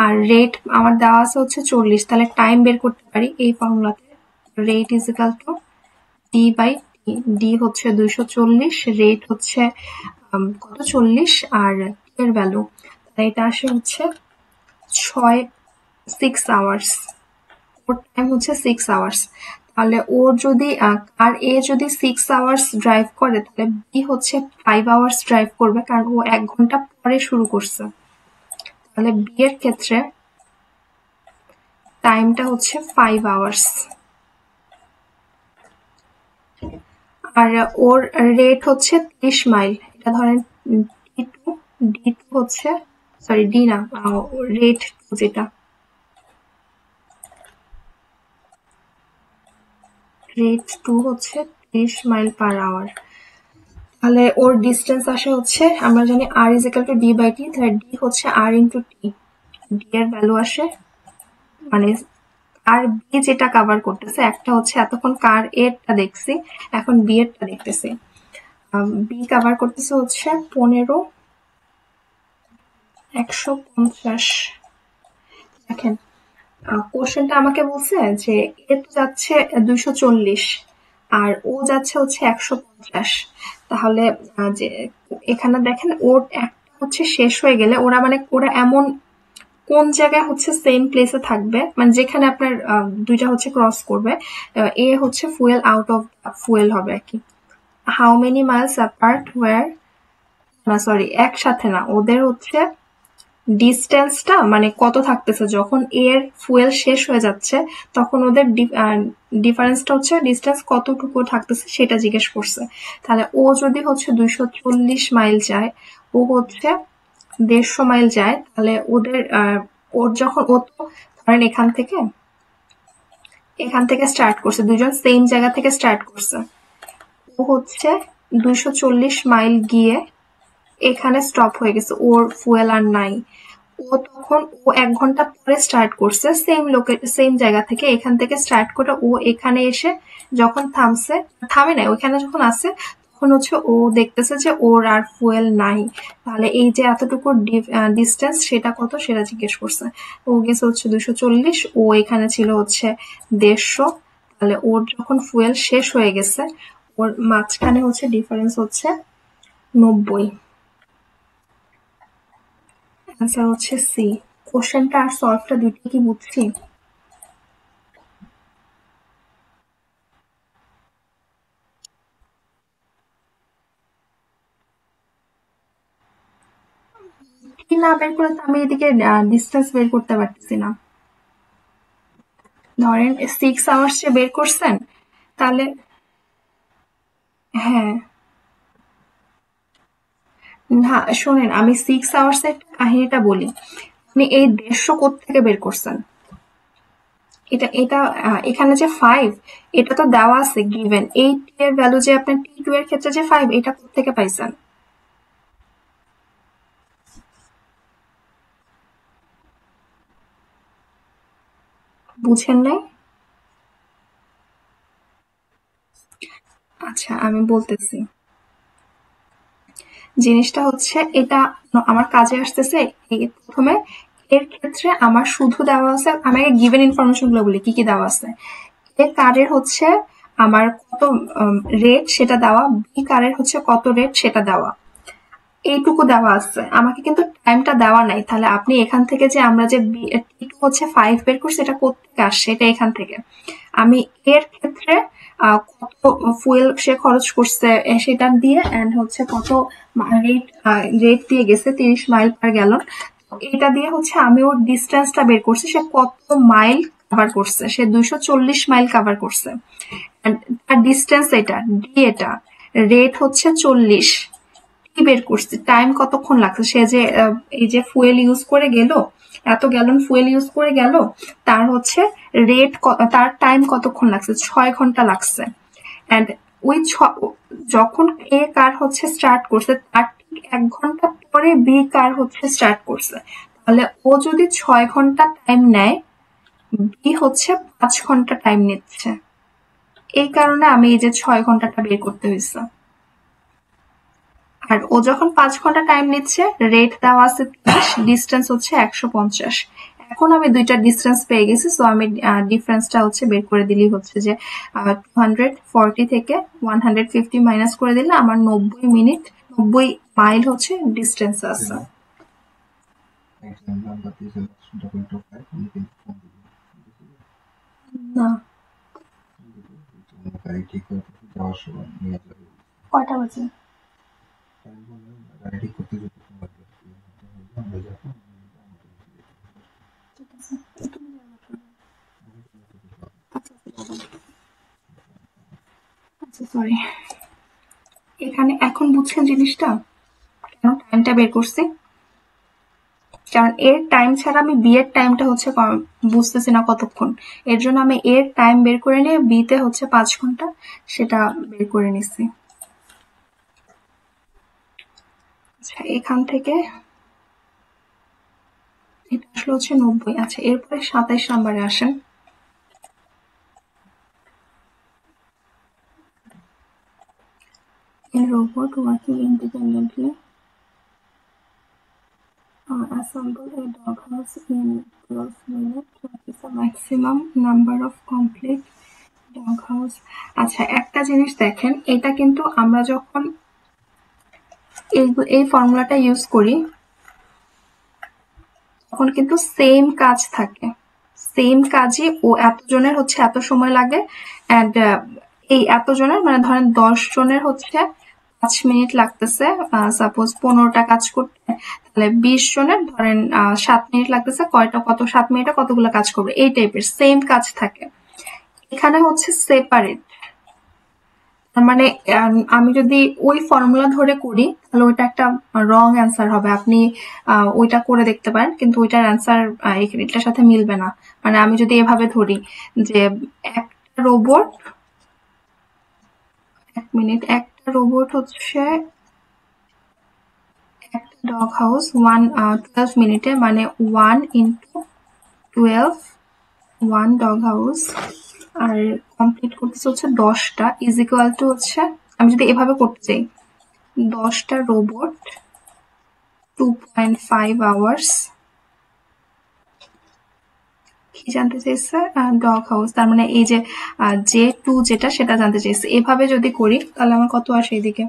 আর রেট আমার দেওয়া আছে হচ্ছে 40। তাহলে টাইম বের করতে পারি এই ফর্মুলাতে, rate is equal to D by T. D হচ্ছে 240, রেট হচ্ছে কত 40, আর এর ভ্যালু, তাহলে এটা আসে হচ্ছে 6 আওয়ার্স। ওর টাইম হচ্ছে 6 আওয়ার্স। তাহলে ওর যদি আর এ যদি 6 আওয়ার্স ড্রাইভ করে, তাহলে বি হচ্ছে 5 আওয়ার্স ড্রাইভ করবে, কারণ ও 1 ঘন্টা পরে শুরু করছে। তাহলে বি এর ক্ষেত্রে টাইমটা হচ্ছে 5 আওয়ার্স, আর ওর রেট হচ্ছে 30 মাইল। এটা ধরেন ডি টু, ডি টু হচ্ছে, সরি ডি না, রেট টু যেটা, রেট টু হচ্ছে 30 মাইল পার আওয়ার। তাহলে ওর ডিস্টেন্স আসে হচ্ছে, আমরা জানি r is equal to d by t, তাহলে d হচ্ছে r ইন্টু t। d এর ভ্যালু আসে, মানে আর বি যেটা কভার করতেছে, একটা হচ্ছে এতক্ষণ কার এরটা দেখছি, এখন বি এরটা দেখতেছি। বি কভার করতেছে হচ্ছে 15,150। দেখেন কোশ্চেনটা আমাকে বলছে যে এ তো যাচ্ছে 240 আর ও যাচ্ছে হচ্ছে 150। তাহলে যে এখানে দেখেন ওর একটা হচ্ছে শেষ হয়ে গেলে ওরা এমন কোন জায়গায় হচ্ছে সেম প্লেসে থাকবে, মানে যেখানে আপনার দুইটা হচ্ছে ক্রস করবে, এ হচ্ছে ফুয়েল আউট অফ ফুয়েল হবে আর কি। How many miles apart were, না সরি একসাথে না, ওদের হচ্ছে ডিস্টেন্সটা মানে কত থাকতেছে, যখন এর ফুয়েল শেষ হয়ে যাচ্ছে তখন ওদের ডিফারেন্সটা হচ্ছে ডিস্টেন্স কতটুকু থাকতেছে সেটা জিজ্ঞেস করছে। তাহলে ও যদি হচ্ছে 240 মাইল যায়, ও হচ্ছে 150 মাইল যায়, তাহলে ওর যখন ও তো ধরেন এখান থেকে স্টার্ট করছে, দুজন সেম জায়গা থেকে স্টার্ট করছে, ও হচ্ছে 240 মাইল গিয়ে এখানে স্টপ হয়ে গেছে, ওর ফুয়েল আর নাই। ও 1 ঘন্টা পরে স্টার্ট করছে সেম জায়গা থেকে, এখান থেকে স্টার্ট করে ও এখানে এসে যখন থামে নাই, ওইখানে যখন আসে তখন হচ্ছে ও দেখতেছে যে ওর আর ফুয়েল নাই। তাহলে এই যে এতটুকু ডিস্টেন্স সেটা কত সেটা জিজ্ঞেস করছে। ও গেছে হচ্ছে 240, ও এখানে ছিল হচ্ছে 150। তাহলে ওর যখন ফুয়েল শেষ হয়ে গেছে, ওর মাঝখানে হচ্ছে ডিফারেন্স হচ্ছে 90। অ্যান্সার হচ্ছে সি। কোশ্চেনটা আর সলভটা দুইটা কি বুঝছি? কি না বের করে তো আমি এদিকে ডিস্টেন্স বের করতে পারতেছি না। ধরেন 6 আওয়ার্স যে বের করছেন, তাহলে হ্যাঁ, না শোনেন আমি 6 আওয়ার্স এর কাহিনীটা বলি। আপনি এই 150 কোত্থেকে বের করছেন? এটা এটা এখানে যে 5, এটা তো দেওয়া আছে গিভেন। এই টি এর ভ্যালু যে আপনার T2 এর ক্ষেত্রে যে 5, এটা কোত্থেকে পাইছেন? বুঝেন নাই? আচ্ছা আমি বলতেছি, জিনিসটা হচ্ছে এটা আমার কাজে আসতেছে। প্রথমে এর ক্ষেত্রে আমার শুধু দেওয়া আছে, আমাকে গিভেন ইনফরমেশন গুলো বলি কি কি দেওয়া আছে। এ কারের হচ্ছে আমার কত রেট সেটা দেওয়া, বি কারের হচ্ছে কত রেট সেটা দেওয়া, এইটুকু দেওয়া আছে, আমাকে কিন্তু টাইমটা দেওয়া নাই। তাহলে আপনি এখান থেকে যে আমরা যে T2 হচ্ছে 5 বের করছি, এটা কোত্থেকে আসছে? এটা এখান থেকে। আমি এর ক্ষেত্রে কত ফুয়েল সে খরচ করছে সেটা দিয়ে, এন্ড হচ্ছে কত রেট রেট দিয়ে গেছে 30 মাইল পার গ্যালন, এটা দিয়ে হচ্ছে আমি ওর ডিস্টেন্সটা বের করছি, সে কত মাইল কভার করছে। সে 240 মাইল কভার করছে, and তার ডিস্টেন্স এটা ডি, এটা রেট হচ্ছে 40, কি বের করছি, টাইম কতক্ষণ লাগছে, সে যে এই যে ফুয়েল ইউজ করে গেল, এত গ্যালন ফুয়েল ইউজ করে গেল, তার হচ্ছে তার টাইম কতক্ষণ লাগছে, 6 ঘন্টা লাগছে। এন্ড ওই যখন এ কার হচ্ছে স্টার্ট করছে, তার ঠিক 1 ঘন্টা পরে বি কার হচ্ছে স্টার্ট করছে। তাহলে ও যদি 6 ঘন্টা টাইম নেয়, বি হচ্ছে 5 ঘন্টা টাইম নিচ্ছে। এই কারণে আমি এই যে 6 ঘন্টাটা বের করতে হয়েছে। আর ও যখন 5 ঘন্টা টাইম নিচ্ছে, রেট দেওয়া আছে 30, ডিস্টেন্স হচ্ছে 150। এখন আমি দুইটা ডিস্টেন্স পেয়ে গেছি, সো আমি ডিফারেন্সটা হচ্ছে বের করে দিলেই হচ্ছে যে 240 থেকে 150 মাইনাস করে দিলে আমার 90 মিনিট 90 মাইল হচ্ছে ডিস্টেন্স আছে। না, কয়টা বাজে? আচ্ছা সরি, এখানে এখন বুঝছেন জিনিসটা কেন টাইমটা বের করছি? কারণ এর টাইম ছাড়া আমি বি এর টাইমটা হচ্ছে বুঝতেছি না কতক্ষণ, এর জন্য আমি এর টাইম বের করে নিয়ে বি তে হচ্ছে 5 ঘন্টা সেটা বের করে নিচ্ছি। আচ্ছা এখান থেকে এটা আসলে হচ্ছে 90। আচ্ছা এরপরে 27 নম্বরে আসেন। In robot working independently, assemble a doghouse in 12 minutes. What is the maximum number of complete doghouse? আচ্ছা একটা জিনিস দেখেন, এটা কিন্তু আমরা যখন এই ফর্মুলাটা ইউজ করি তখন কিন্তু সেম কাজ থাকে, সেম কাজই ও এতজনের হচ্ছে এত সময় লাগে, অ্যান্ড এই এতজনের মানে ধরেন 10 জনের হচ্ছে 5 মিনিট লাগতেছে, সাপোজ 15টা কাজ করতে, তাহলে 20 জনের ধরেন 7 মিনিট লাগতেছে, কত 7 মিনিটে কতগুলো কাজ করবে, এই টাইপের সেম কাজ থাকে। এখানে হচ্ছে সেপারেট, মানে আমি যদি ওই ফর্মুলা ধরে করি তাহলে ওইটা একটা রং অ্যান্সার হবে। আপনি ওইটা করে দেখতে পারেন, কিন্তু ওইটার অ্যান্সার এটার সাথে মিলবে না। মানে আমি যদি এভাবে ধরি যে একটা রোবট, 1 মিনিট, একটা রোবট হচ্ছে একটা ডগ হাউস 12 মিনিটে, মানে 1 ইন্টু 12, 1 ডগ হাউস, আর কমপ্লিট করতেছে হচ্ছে 10টা, ইজ ইকুয়াল টু হচ্ছে, আমি যদি এভাবে করতে চাই 10টা রোবট 2.5 আওয়ার্স। কি জানতে চাইছে? ডগ হাউস, তার মানে এই যে J2 যেটা সেটা জানতে চাইছে। এভাবে যদি করি তাহলে আমার কত আসে এদিকে,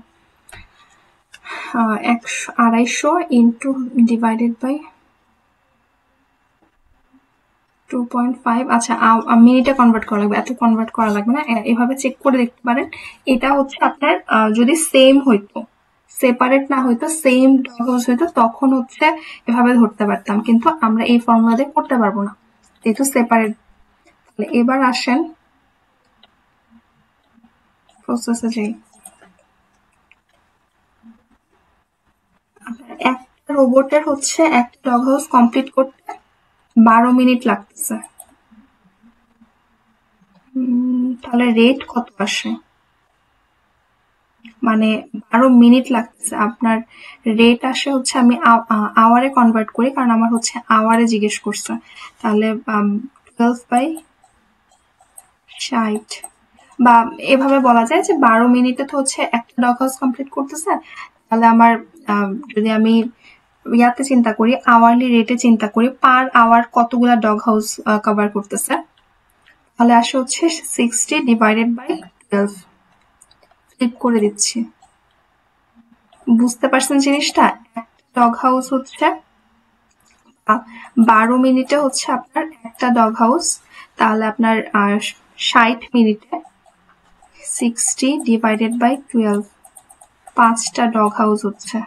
250 ইন্টু ডিভাইডেড বাই 2.5। আচ্ছা মিনিটে কনভার্ট করা লাগবে, এত কনভার্ট করা লাগবে না, এভাবে চেক করে দেখতে পারেন। এটা হচ্ছে আপনার যদি সেম হইতো, সেপারেট না হইতো, সেম ডগ হাউস হইতো, তখন হচ্ছে এভাবে ধরতে পারতাম, কিন্তু আমরা এই ফর্মুলা দিয়ে করতে পারবো না যেহেতু সেপারেট। তাহলে এবার আসেন প্রসেসে যাই। একটা রোবটের হচ্ছে একটা ডগ হাউস কমপ্লিট করতে 12 মিনিট লাগতেছে, তাহলে রেট কত আসে? মানে 12 মিনিট লাগতেছে, আপনার রেট আসে হচ্ছে, আমি আওয়ারে কনভার্ট করি কারণ আমার হচ্ছে আওয়ারে জিজ্ঞেস করছে, তাহলে 12/60, বা এভাবে বলা যায় যে 12 মিনিটে তো হচ্ছে একটা ডগ হাউস কমপ্লিট করতেছে। তাহলে আমার যদি আমি ইয়াতে চিন্তা করি, আওয়ারলি রেটে চিন্তা করি, পার আওয়ার কতগুলা ডগ হাউস কভার করতেছে, তাহলে আসে হচ্ছে 60 ডিভাইডেড বাই 12। ফ্লিপ করে দিচ্ছি, বুঝতে পারছেন জিনিসটা? একটা ডগ হাউস হচ্ছে 12 মিনিটে হচ্ছে আপনার একটা ডগ হাউস, তাহলে আপনার 60 মিনিটে 60 ডিভাইডেড বাই 12, 5টা ডগ হাউস হচ্ছে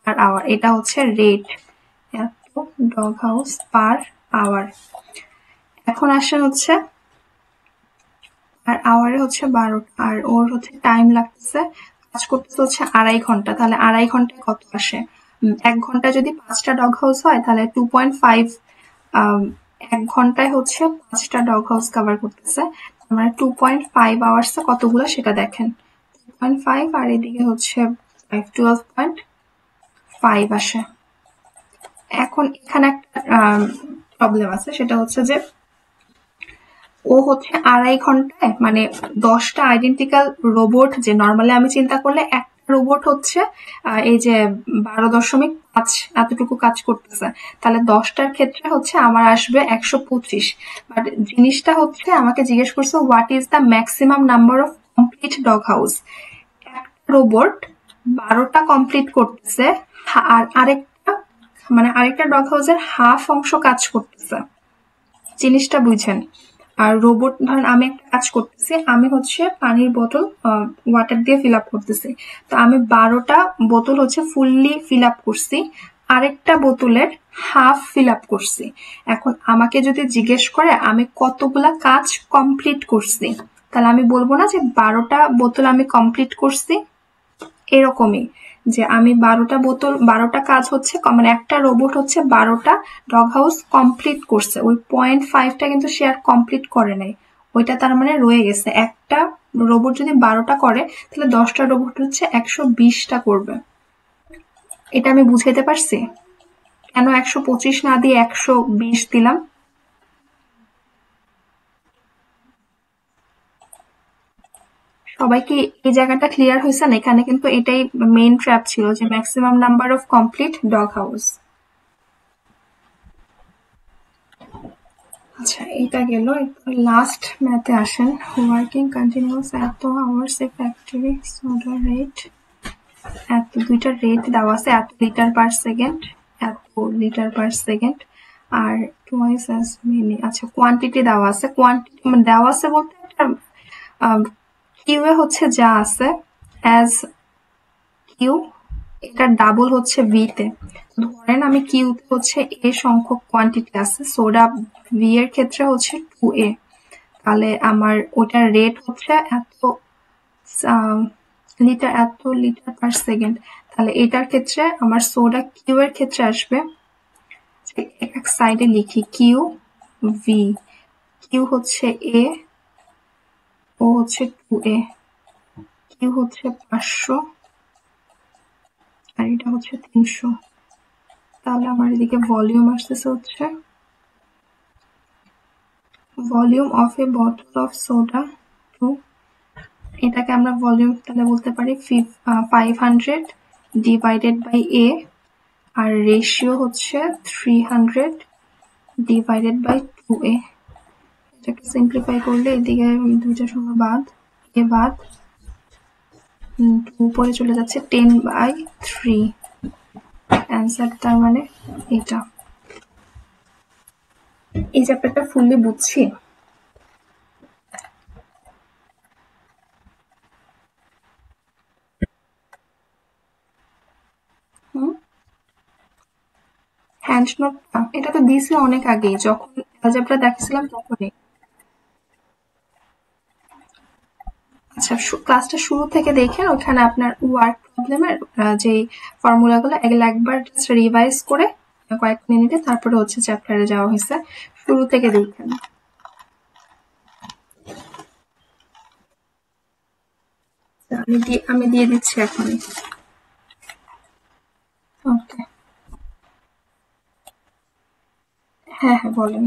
পার আওয়ার, এটা হচ্ছে রেট, এত ডগ হাউস পার আওয়ার। এখন আসেন হচ্ছে আর আওয়ারে হচ্ছে 12, আর ওর হচ্ছে টাইম লাগতেছে, কাজ করতেছে হচ্ছে 2.5 ঘন্টা, তাহলে 2.5 ঘন্টায় কত আসে? 1 ঘন্টায় যদি 5টা ডগ হাউস হয় তাহলে 2.5, 1 ঘন্টায় হচ্ছে 5টা ডগ হাউস কভার করতেছে, মানে 2.5 আওয়ার্সে কতগুলো সেটা দেখেন, 2.5 আর এদিকে হচ্ছে 12.5 আসে। এখন এখানে একটা প্রবলেম আছে, সেটা হচ্ছে যে ও হচ্ছে 2.5 ঘন্টায়, মানে 10টা আইডেন্টিক্যাল রোবট, যে নর্মালি আমি চিন্তা করলে একটা রোবট হচ্ছে এই যে 12.5 এতটুকু কাজ করতেছে, তাহলে 10টার ক্ষেত্রে হচ্ছে আমার আসবে 125। বাট জিনিসটা হচ্ছে আমাকে জিজ্ঞেস করছে what is the maximum number of complete dog house. একটা রোবট 12টা কমপ্লিট করতেছে, আর আরেকটা ডগ হাউসের হাফ অংশ কাজ করতেছে, জিনিসটা বুঝছেন? আর রোবট, ধরেন আমি একটা কাজ করতেছি, আমি হচ্ছে পানির বোতল ওয়াটার দিয়ে ফিল আপ করতেছি, তো আমি 12টা বোতল হচ্ছে ফুললি ফিল আপ করছি, আরেকটা বোতলের হাফ ফিল আপ করছি। এখন আমাকে যদি জিজ্ঞেস করে আমি কতগুলা কাজ কমপ্লিট করছি, তাহলে আমি বলবো না যে 12টা বোতল আমি কমপ্লিট করছি, এরকমই যে আমি 12টা কাজ হচ্ছে, মানে একটা রোবট হচ্ছে 12টা ডগ হাউস কমপ্লিট করছে, ওই 0.5টা কিন্তু সে আর কমপ্লিট করে নাই, ওইটা তার মানে রয়ে গেছে। একটা রোবট যদি 12টা করে তাহলে 10টা রোবট হচ্ছে 120টা করবে, এটা আমি বুঝাইতে পারছি? কেন 125 না দিয়ে 120 দিলাম? সবাই কি এই জায়গাটা ক্লিয়ার হয়েছে না? এখানে কিন্তু এটাই মেইন ট্র্যাপ ছিল, যে maximum number of complete dog house. আচ্ছা, এটা গেল। লাস্ট ম্যাথে আসেন। ওয়ার্কিং কন্টিনিউয়াস এত আওয়ার্স এ ফ্যাক্টরি সোডা রেট, এত দুইটা রেট দেওয়া আছে, এত লিটার পার সেকেন্ড, এত লিটার পার সেকেন্ড, আর টুয়াইস অ্যাজ মেনি। আচ্ছা, কোয়ান্টিটি দেওয়া আছে। কোয়ান্টিটি মানে দেওয়া আছে বলতে একটা কিউ এ হচ্ছে যা আছে অ্যাজ কিউ, এটার ডাবল হচ্ছে ভি তে। ধরেন আমি কিউ তে হচ্ছে এ সংখ্যক কোয়ান্টিটি আছে, সোডা ভি এর ক্ষেত্রে হচ্ছে 2A, তাহলে আমার ওটার রেট হচ্ছে এত লিটার, এত লিটার পার সেকেন্ড। তাহলে এটার ক্ষেত্রে আমার সোডা কিউ এর ক্ষেত্রে আসবে, এক সাইডে লিখি কিউ ভি। কিউ হচ্ছে এ, ও হচ্ছে 2A, কিউ হচ্ছে 500 আর এটা হচ্ছে 300। তাহলে আমার এদিকে ভলিউম আসতেছে হচ্ছে volume of a bottle of soda 2, এটাকে আমরা ভলিউম তাহলে বলতে পারি 500 ডিভাইডেড বাই এ, আর রেশিও হচ্ছে 300 ডিভাইডেড বাই 2A। এটাকে সিম্পলিফাই করলে এদিকে দুইটা সংখ্যা বাদ, এ বাদ, উপরে চলে যাচ্ছে 10/3। অ্যান্সার তার মানে এটা। এই চ্যাপ্টারটা ফুললি বুঝছি। হ্যান্ড নোটটা এটা তো দিয়েছে অনেক আগে, যখন অ্যালজেব্রা দেখছিলাম তখনই। আচ্ছা, ক্লাসটা শুরু থেকে দেখে ওখানে আপনার ওয়ার্ক প্রবলেমের যে ফর্মুলাগুলো এগুলো একবার জাস্ট রিভাইজ করে কয়েক মিনিটে তারপরে হচ্ছে চ্যাপ্টারে যাওয়া হয়েছে, শুরু থেকে দেখেন। আমি দিয়ে দিচ্ছি এখনই। ওকে, হ্যাঁ হ্যাঁ বলেন।